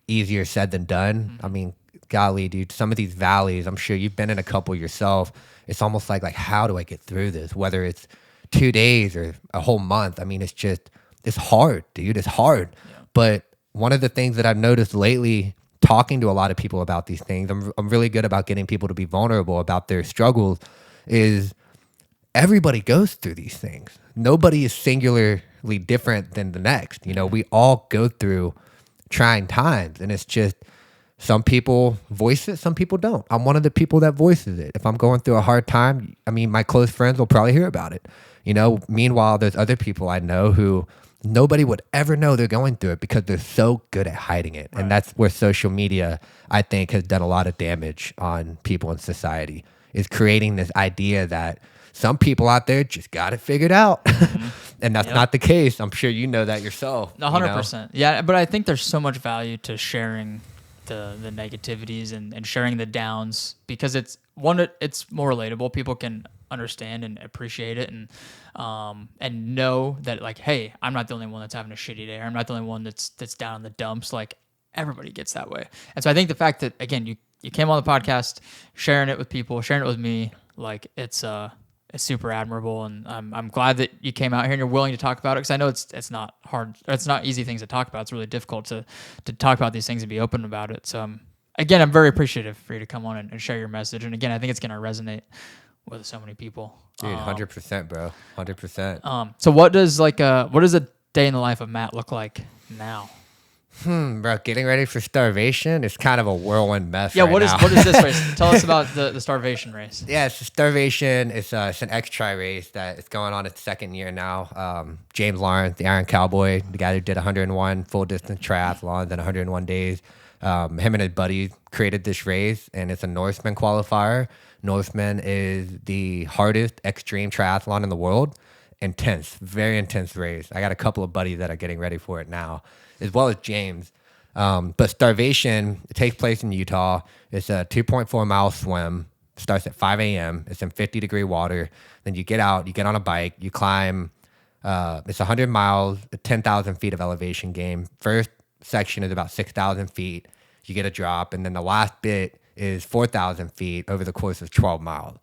easier said than done. Mm-hmm. I mean, golly, dude, some of these valleys, I'm sure you've been in a couple yourself. It's almost like how do I get through this? Whether it's 2 days or a whole month. I mean, it's hard, dude. It's hard. Yeah. But one of the things that I've noticed lately, talking to a lot of people about these things, I'm really good about getting people to be vulnerable about their struggles, is everybody goes through these things. Nobody is singularly different than the next. We all go through trying times, and it's just some people voice it, some people don't. I'm one of the people that voices it. If I'm going through a hard time, I mean, my close friends will probably hear about it. Meanwhile, there's other people I know who nobody would ever know they're going through it because they're so good at hiding it. Right. And that's where social media, I think, has done a lot of damage on people in society, is creating this idea that some people out there just got it figured out. Mm-hmm. And that's not the case. I'm sure you know that yourself. 100%. Yeah, but I think there's so much value to sharing the negativities and sharing the downs, because it's more relatable. People can understand and appreciate it, and know that like, hey, I'm not the only one that's having a shitty day, or I'm not the only one that's down in the dumps. Like, everybody gets that way. And so I think the fact that, again, you came on the podcast, sharing it with people, sharing it with me, like it's super admirable, and I'm glad that you came out here and you're willing to talk about it, because I know it's not hard, or it's not easy things to talk about. It's really difficult to talk about these things and be open about it. So again, I'm very appreciative for you to come on and share your message. And again, I think it's going to resonate with so many people. Dude, 100%, bro. 100%. So what does a day in the life of Matt look like now? Bro, getting ready for starvation is kind of a whirlwind mess. Yeah, right what is now. what is this race? Tell us about the starvation race. Yeah, it's starvation. It's an X-Tri race that is going on its second year now. James Lawrence, the Iron Cowboy, the guy who did 101 full distance triathlons in 101 days. Him and his buddies created this race, and it's a Norseman qualifier. Norseman is the hardest extreme triathlon in the world. Intense, very intense race. I got a couple of buddies that are getting ready for it now, as well as James. But starvation, it takes place in Utah. It's a 2.4-mile swim. Starts at 5 a.m. It's in 50-degree water. Then you get out, you get on a bike, you climb. It's 100 miles, 10,000 feet of elevation gain. First section is about 6,000 feet. You get a drop. And then the last bit is 4,000 feet over the course of 12 miles,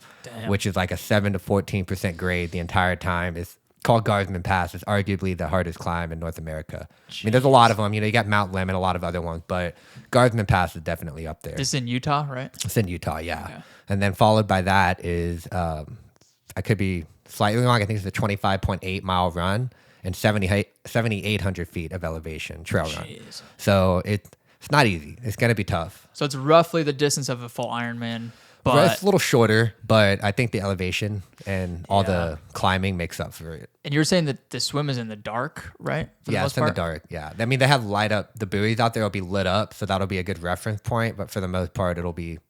which is like a 7 to 14% grade the entire time. It's called Guardsman Pass. It's arguably the hardest climb in North America. Jeez. I mean, there's a lot of them. You got Mount Lim and a lot of other ones, but Guardsman Pass is definitely up there. This is in Utah, right? It's in Utah, yeah. Okay. And then followed by that is, I could be slightly wrong, I think it's a 25.8-mile run and 7,800 feet of elevation trail run. So it's not easy. It's going to be tough. So it's roughly the distance of a full Ironman. But it's a little shorter, but I think the elevation and all the climbing makes up for it. And you're saying that the swim is in the dark, right? Yeah, it's in the dark. Yeah. I mean, they have light up. The buoys out there will be lit up, so that'll be a good reference point. But for the most part, it'll be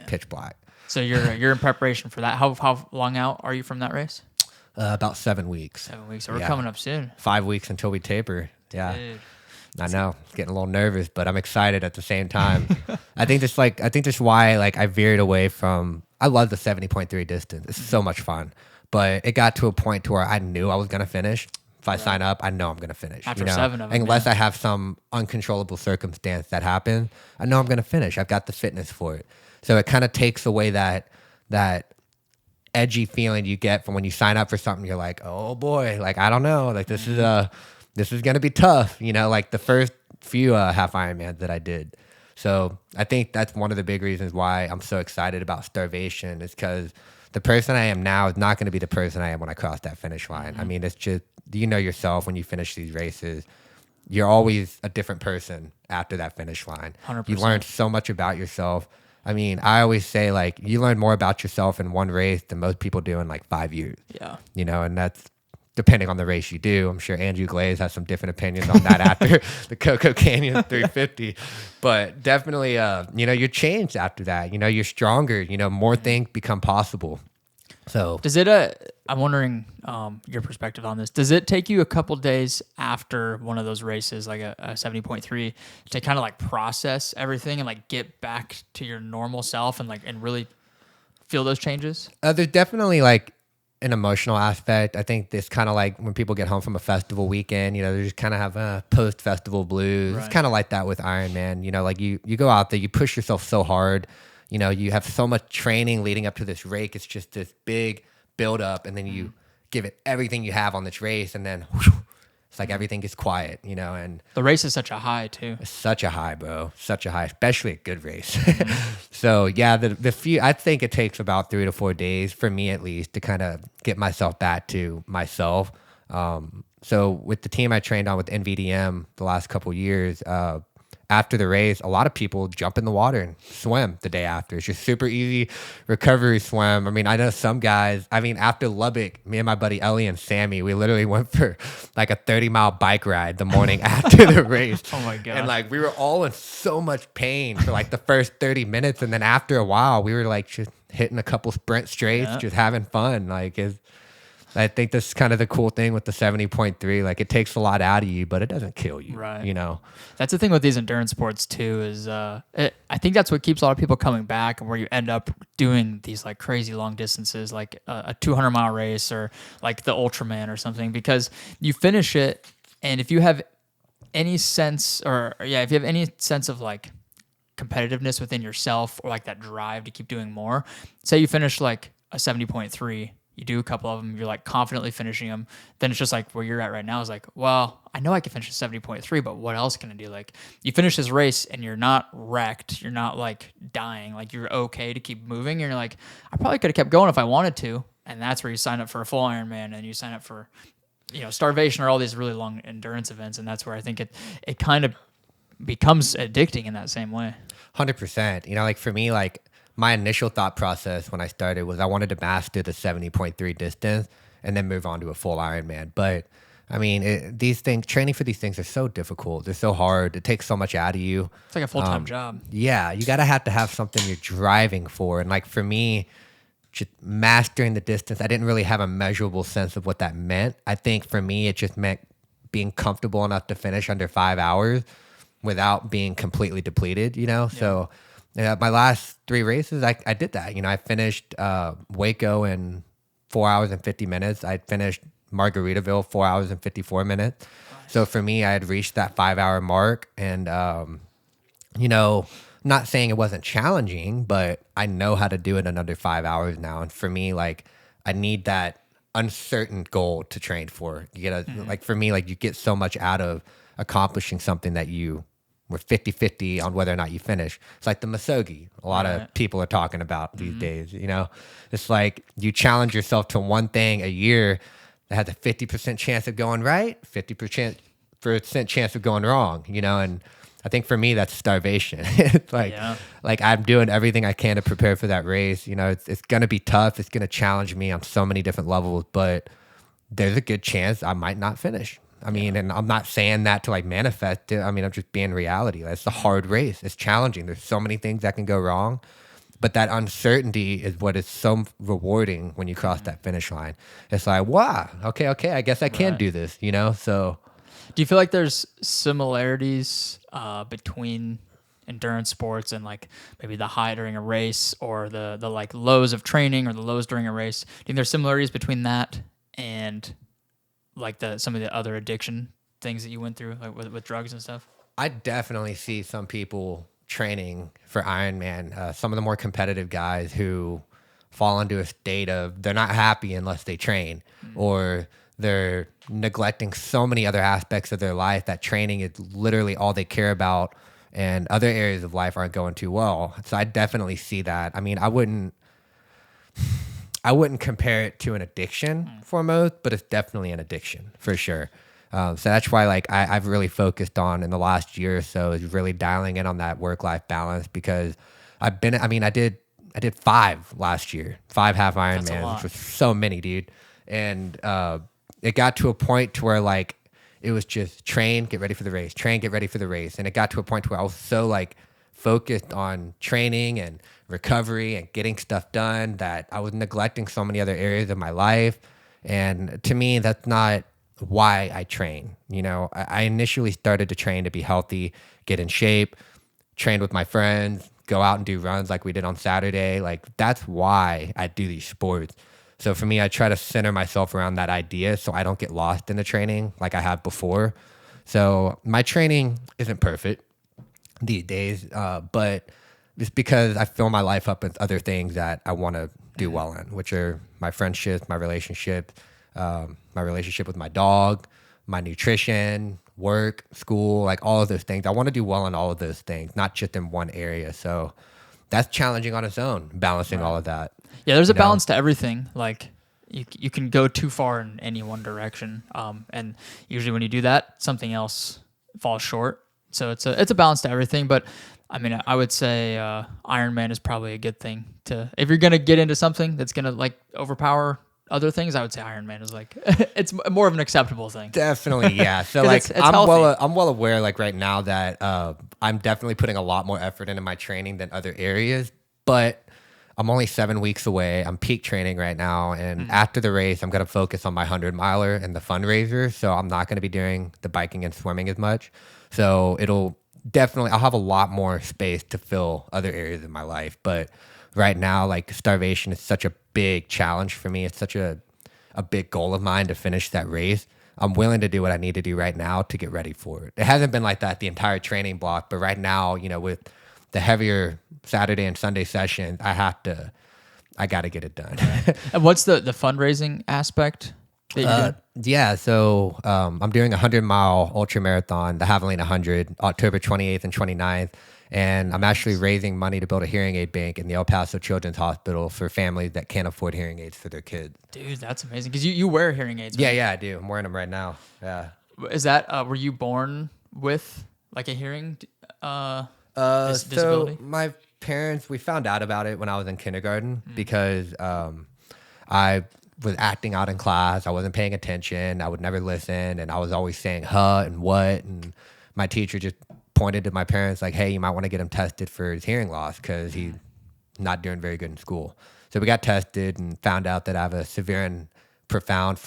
pitch black. So you're in preparation for that. How long out are you from that race? About 7 weeks. 7 weeks. So we're coming up soon. 5 weeks until we taper. Yeah. Dude. I know, it's getting a little nervous, but I'm excited at the same time. I think that's why I veered away from. I love the 70.3 distance. It's so much fun, but it got to a point to where I knew I was gonna finish. If I sign up, I know I'm gonna finish. After 7 of them, unless I have some uncontrollable circumstance that happens, I know I'm gonna finish. I've got the fitness for it. So it kind of takes away that edgy feeling you get from when you sign up for something. You're like, oh boy, I don't know, this is going to be tough, like the first few half Ironmans that I did. So I think that's one of the big reasons why I'm so excited about starvation is because the person I am now is not going to be the person I am when I cross that finish line. I mean, it's just, yourself when you finish these races, you're always a different person after that finish line. 100%. You learn so much about yourself. I mean, I always say you learn more about yourself in one race than most people do in 5 years. Yeah. And that's depending on the race you do. I'm sure Andrew Glaze has some different opinions on that after the Cocoa Canyon 350. But definitely, you're changed after that. You're stronger. More things become possible. So does it? I'm wondering your perspective on this. Does it take you a couple days after one of those races, like a 70.3, to kind of process everything and get back to your normal self and really feel those changes? There's definitely an emotional aspect. I think this kind of when people get home from a festival weekend, they just kind of have post-festival blues. Right. It's kind of like that with Ironman. You go out there, you push yourself so hard. You have so much training leading up to this race. It's just this big build up, and then you give it everything you have on this race, and then whoosh, it's everything gets quiet, and the race is such a high too. It's such a high, bro. Such a high, especially a good race. So yeah, the few, I think it takes about 3 to 4 days for me at least to kind of get myself back to myself. So with the team I trained on with NVDM the last couple years, after the race, a lot of people jump in the water and swim the day after. It's just super easy recovery swim. I mean, I know some guys, after Lubbock, me and my buddy Ellie and Sammy, we literally went for a 30-mile bike ride the morning after the race. Oh my God. And we were all in so much pain for the first 30 minutes. And then after a while, we were just hitting a couple sprint straights, just having fun. I think that's kind of the cool thing with the 70.3. It takes a lot out of you, but it doesn't kill you. Right. That's the thing with these endurance sports too. Is I think that's what keeps a lot of people coming back, and where you end up doing these crazy long distances, like a 200-mile race or the Ultraman or something, because you finish it, and if you have any sense, of competitiveness within yourself, or that drive to keep doing more. Say you finish a 70.3. You do a couple of them, you're confidently finishing them. Then it's just where you're at right now is well, I know I can finish a 70.3, but what else can I do? You finish this race and you're not wrecked. You're not dying. You're okay to keep moving. And you're I probably could have kept going if I wanted to. And that's where you sign up for a full Ironman and you sign up for, starvation or all these really long endurance events. And that's where I think it kind of becomes addicting in that same way. 100%. You know, like for me, like my initial thought process when I started was I wanted to master the 70.3 distance and then move on to a full Ironman. But I mean, these things, training for these things are so difficult. They're so hard. It takes so much out of you. It's like a full-time job. Yeah, you gotta have to have something you're driving for. And like for me, just mastering the distance, I didn't really have a measurable sense of what that meant. I think for me, it just meant being comfortable enough to finish under 5 hours without being completely depleted, you know? Yeah. So my last 3 races, I did that. You know, I finished Waco in 4 hours and 50 minutes. I finished Margaritaville 4 hours and 54 minutes. Nice. So for me, I had reached that 5 hour mark. And, you know, not saying it wasn't challenging, but I know how to do it in under 5 hours now. And for me, like, I need that uncertain goal to train for. You get like for me, like you get so much out of accomplishing something that you were 50-50 on whether or not you finish. It's like the Masogi. A lot of people are talking about these days, you know, it's like you challenge yourself to one thing a year that has a 50% chance of going right, 50% chance of going wrong, you know? And I think for me, that's starvation. It's like I'm doing everything I can to prepare for that race. You know, it's going to be tough. It's going to challenge me on so many different levels, but there's a good chance I might not finish. I mean, and I'm not saying that to like manifest it. I mean, I'm just being reality. It's a hard race. It's challenging. There's so many things that can go wrong, but that uncertainty is what is so rewarding when you cross that finish line. It's like, wow, okay, I guess I can do this, you know? So do you feel like there's similarities between endurance sports and like maybe the high during a race or the like lows of training or the lows during a race? Do you think there's similarities between that and like some of the other addiction things that you went through, like with drugs and stuff? I definitely see some people training for Ironman, some of the more competitive guys who fall into a state of they're not happy unless they train, or they're neglecting so many other aspects of their life that training is literally all they care about, and other areas of life aren't going too well. So I definitely see that. I mean, I wouldn't compare it to an addiction for most, but it's definitely an addiction for sure. So that's why like I've really focused on in the last year or so is really dialing in on that work-life balance, because I did 5 last year, 5 half Ironmans, which was so many, dude. And it got to a point to where like it was just train, get ready for the race, train, get ready for the race. And it got to a point where I was so like focused on training and recovery and getting stuff done that I was neglecting so many other areas of my life. And to me, that's not why I train. You know, I initially started to train to be healthy, get in shape, train with my friends, go out and do runs like we did on Saturday. Like that's why I do these sports. So for me, I try to center myself around that idea so I don't get lost in the training like I have before. So my training isn't perfect these days, but it's because I fill my life up with other things that I want to do well in, which are my friendships, my relationship with my dog, my nutrition, work, school, like all of those things. I want to do well in all of those things, not just in one area. So that's challenging on its own, balancing all of that. Yeah, there's a balance to everything. Like you can go too far in any one direction, and usually when you do that, something else falls short. So it's a balance to everything. But I mean, I would say Ironman is probably a good thing to, if you're gonna get into something that's gonna like overpower other things. I would say Ironman is like it's more of an acceptable thing. Definitely, yeah. So like I'm well aware like right now that I'm definitely putting a lot more effort into my training than other areas, but I'm only 7 weeks away. I'm peak training right now, and after the race, I'm gonna focus on my 100-miler and the fundraiser. So I'm not gonna be doing the biking and swimming as much. So I'll have a lot more space to fill other areas of my life. But right now, like starvation is such a big challenge for me. It's such a big goal of mine to finish that race. I'm willing to do what I need to do right now to get ready for it. It hasn't been like that the entire training block, but right now, you know, with the heavier Saturday and Sunday sessions, I got to get it done. And what's the fundraising aspect that you're doing? Yeah, so I'm doing a 100-mile ultra marathon, the Javelina 100, October 28th and 29th. And I'm actually raising money to build a hearing aid bank in the El Paso Children's Hospital for families that can't afford hearing aids for their kids. Dude, that's amazing. Because you wear hearing aids, right? Yeah, I do. I'm wearing them right now. Yeah. Is that, were you born with Like a hearing So disability? my parents, we found out about it when I was in kindergarten because I was acting out in class. I wasn't paying attention. I would never listen, and I was always saying "huh" and "what," and my teacher just pointed to my parents like, "Hey, you might want to get him tested for his hearing loss because he's not doing very good in school." So we got tested and found out that I have a severe and profound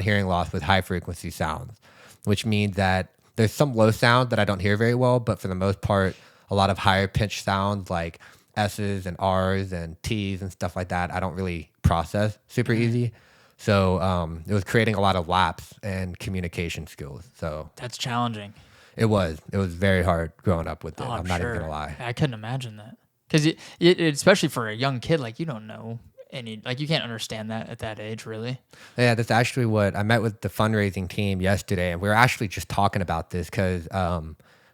hearing loss with high frequency sounds, which means that there's some low sound that I don't hear very well, but for the most part, a lot of higher pitched sounds like S's and R's and T's and stuff like that, I don't really process super easy. So it was creating a lot of lapse and communication skills. So That's challenging. it was very hard growing up with it. Oh, I'm not even gonna lie. I couldn't imagine that. Because especially for a young kid, like you don't know any, like you can't understand that at that age, really. Yeah, that's actually what I met with the fundraising team yesterday, and we were actually just talking about this because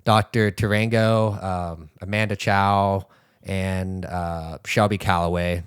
Dr. Tarango, Amanda Chow, and Shelby Calloway.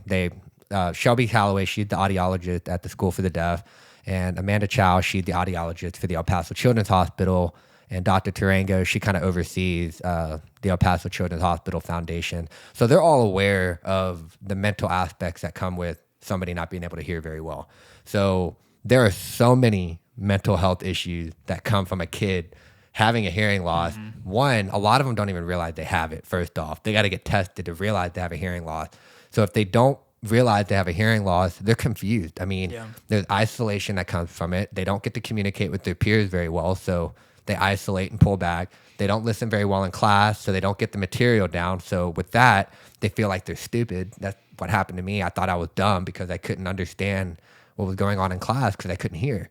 Shelby Calloway, she's the audiologist at the School for the Deaf, and Amanda Chow, she's the audiologist for the El Paso Children's Hospital. And Dr. Tarango, she kind of oversees the El Paso Children's Hospital Foundation. So they're all aware of the mental aspects that come with somebody not being able to hear very well. So there are so many mental health issues that come from a kid having a hearing loss. One, a lot of them don't even realize they have it, first off. They got to get tested to realize they have a hearing loss. So if they don't realize they have a hearing loss, they're confused. I mean, there's isolation that comes from it. They don't get to communicate with their peers very well. So they isolate and pull back. They don't listen very well in class, so they don't get the material down. So with that, they feel like they're stupid. That's what happened to me. I thought I was dumb because I couldn't understand what was going on in class because I couldn't hear.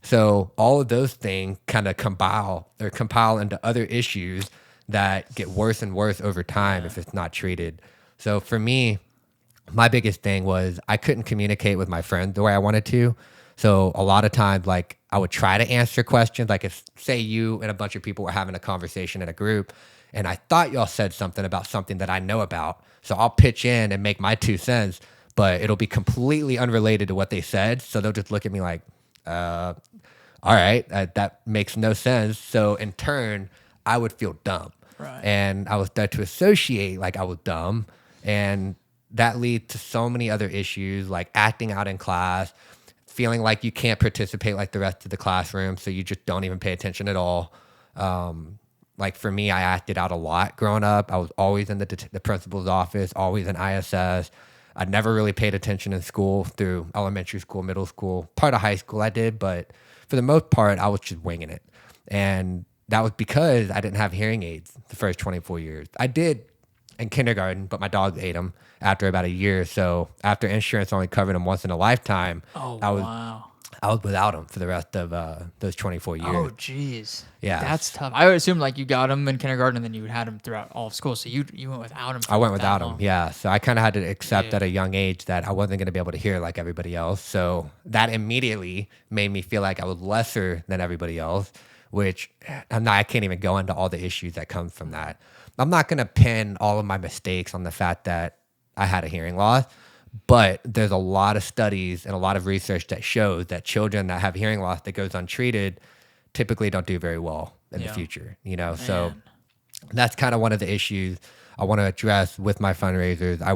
So all of those things kind of compile into other issues that get worse and worse over time if it's not treated. So for me, my biggest thing was I couldn't communicate with my friends the way I wanted to. So a lot of times, like I would try to answer questions, like if say you and a bunch of people were having a conversation in a group and I thought y'all said something about something that I know about. So I'll pitch in and make my 2 cents, but it'll be completely unrelated to what they said. So they'll just look at me like, all right, that makes no sense. So in turn, I would feel dumb. Right. And I was start to associate like I was dumb. And that leads to so many other issues like acting out in class, feeling like you can't participate like the rest of the classroom, so you just don't even pay attention at all. Like for me, I acted out a lot growing up. I was always in the principal's office, always in ISS. I never really paid attention in school through elementary school, middle school, part of high school I did, but for the most part, I was just winging it. And that was because I didn't have hearing aids the first 24 years. I did in kindergarten, but my dog ate them after about a year. So after insurance only covered them once in a lifetime, I was without them for the rest of those 24 years. Oh, jeez. Yeah. That's tough. I would assume like you got them in kindergarten and then you had them throughout all of school. So you went without them. I went without them. Yeah. So I kind of had to accept at a young age that I wasn't going to be able to hear like everybody else. So that immediately made me feel like I was lesser than everybody else, which I can't even go into all the issues that come from that. I'm not going to pin all of my mistakes on the fact that I had a hearing loss, but there's a lot of studies and a lot of research that shows that children that have hearing loss that goes untreated typically don't do very well in the future, you know? Man. So that's kind of one of the issues I want to address with my fundraisers. I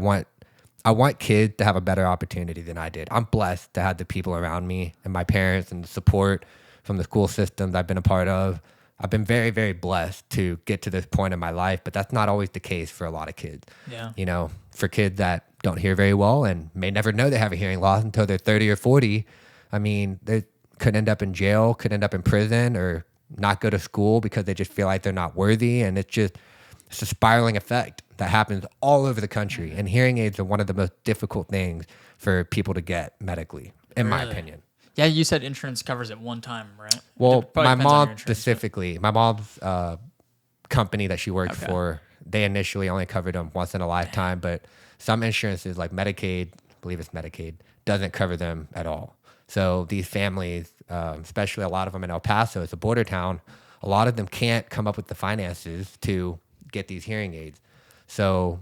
want kids to have a better opportunity than I did. I'm blessed to have the people around me and my parents and the support from the school systems I've been a part of. I've been very, very blessed to get to this point in my life, but that's not always the case for a lot of kids. Yeah. You know, for kids that don't hear very well and may never know they have a hearing loss until they're 30 or 40, I mean, they could end up in jail, could end up in prison, or not go to school because they just feel like they're not worthy. And it's a spiraling effect that happens all over the country. Mm-hmm. And hearing aids are one of the most difficult things for people to get medically, in my opinion. Yeah, you said insurance covers it one time, right? Well, my mom specifically, my mom's company that she worked for, they initially only covered them once in a lifetime, but some insurances like Medicaid, I believe it's Medicaid, doesn't cover them at all. So these families, especially a lot of them in El Paso, it's a border town, a lot of them can't come up with the finances to get these hearing aids. So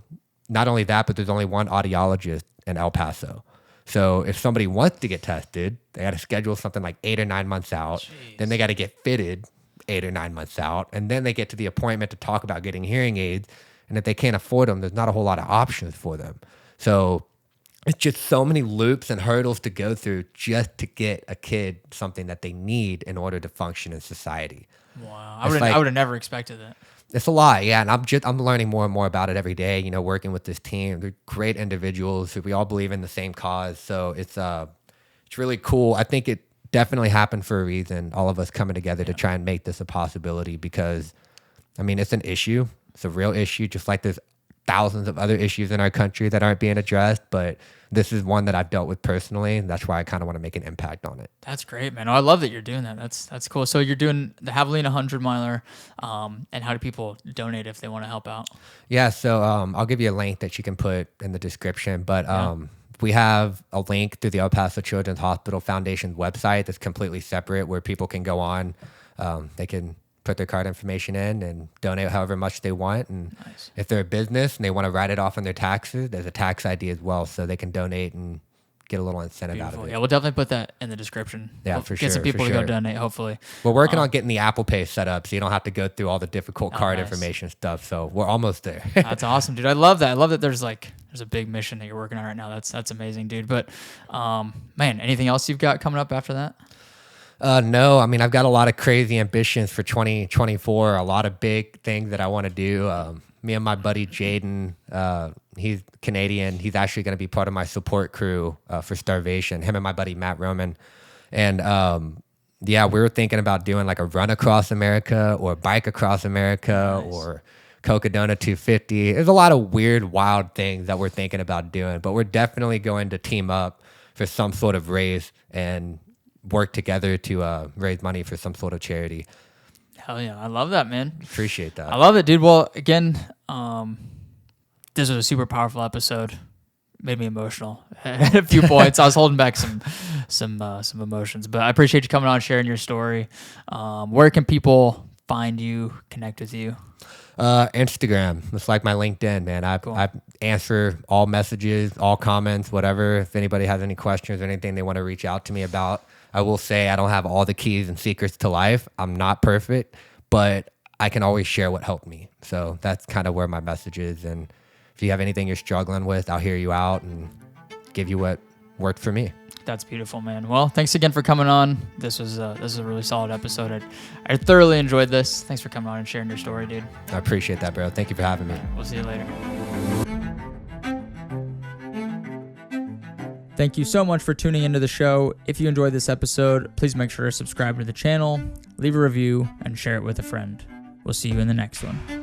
not only that, but there's only one audiologist in El Paso. So if somebody wants to get tested, they got to schedule something like 8 or 9 months out. Jeez. Then they got to get fitted 8 or 9 months out. And then they get to the appointment to talk about getting hearing aids. And if they can't afford them, there's not a whole lot of options for them. So it's just so many loops and hurdles to go through just to get a kid something that they need in order to function in society. Wow. I would have never expected that. It's a lot, yeah, and I'm learning more and more about it every day. You know, working with this team, they're great individuals who we all believe in the same cause. So it's really cool. I think it definitely happened for a reason. All of us coming together to try and make this a possibility because, I mean, it's an issue. It's a real issue, just like there's thousands of other issues in our country that aren't being addressed, but this is one that I've dealt with personally, and that's why I kind of want to make an impact on it. That's great, man. Oh, I love that you're doing that. That's cool. So you're doing the Javelina 100 miler, and how do people donate if they want to help out? Yeah, so I'll give you a link that you can put in the description, but we have a link through the El Paso Children's Hospital Foundation website that's completely separate where people can go on. They can put their card information in and donate however much they want. And if they're a business and they want to write it off on their taxes, there's a tax ID as well. So they can donate and get a little incentive out of it. Yeah, we'll definitely put that in the description. Yeah, for sure. Get some people to go donate, hopefully. We're working on getting the Apple Pay set up so you don't have to go through all the difficult card information stuff. So we're almost there. That's awesome, dude. I love that. I love that there's a big mission that you're working on right now. That's amazing, dude. But man, anything else you've got coming up after that? No, I mean, I've got a lot of crazy ambitions for 2024, a lot of big things that I want to do. Me and my buddy Jaden, he's Canadian. He's actually going to be part of my support crew for starvation, him and my buddy Matt Roman. And yeah, we were thinking about doing like a run across America or a bike across America or Cocodona 250. There's a lot of weird, wild things that we're thinking about doing, but we're definitely going to team up for some sort of raise and work together to raise money for some sort of charity. Hell yeah. I love that, man. Appreciate that. I love it, dude. Well, again, this was a super powerful episode. Made me emotional at a few points. I was holding back some emotions, but I appreciate you coming on, sharing your story. Where can people find you, connect with you? Instagram. It's like my LinkedIn, man. I answer all messages, all comments, whatever. If anybody has any questions or anything they want to reach out to me about, I will say I don't have all the keys and secrets to life. I'm not perfect, but I can always share what helped me. So that's kind of where my message is. And if you have anything you're struggling with, I'll hear you out and give you what worked for me. That's beautiful, man. Well, thanks again for coming on. This is a really solid episode. I thoroughly enjoyed this. Thanks for coming on and sharing your story, dude. I appreciate that, bro. Thank you for having me. We'll see you later. Thank you so much for tuning into the show. If you enjoyed this episode, please make sure to subscribe to the channel, leave a review, and share it with a friend. We'll see you in the next one.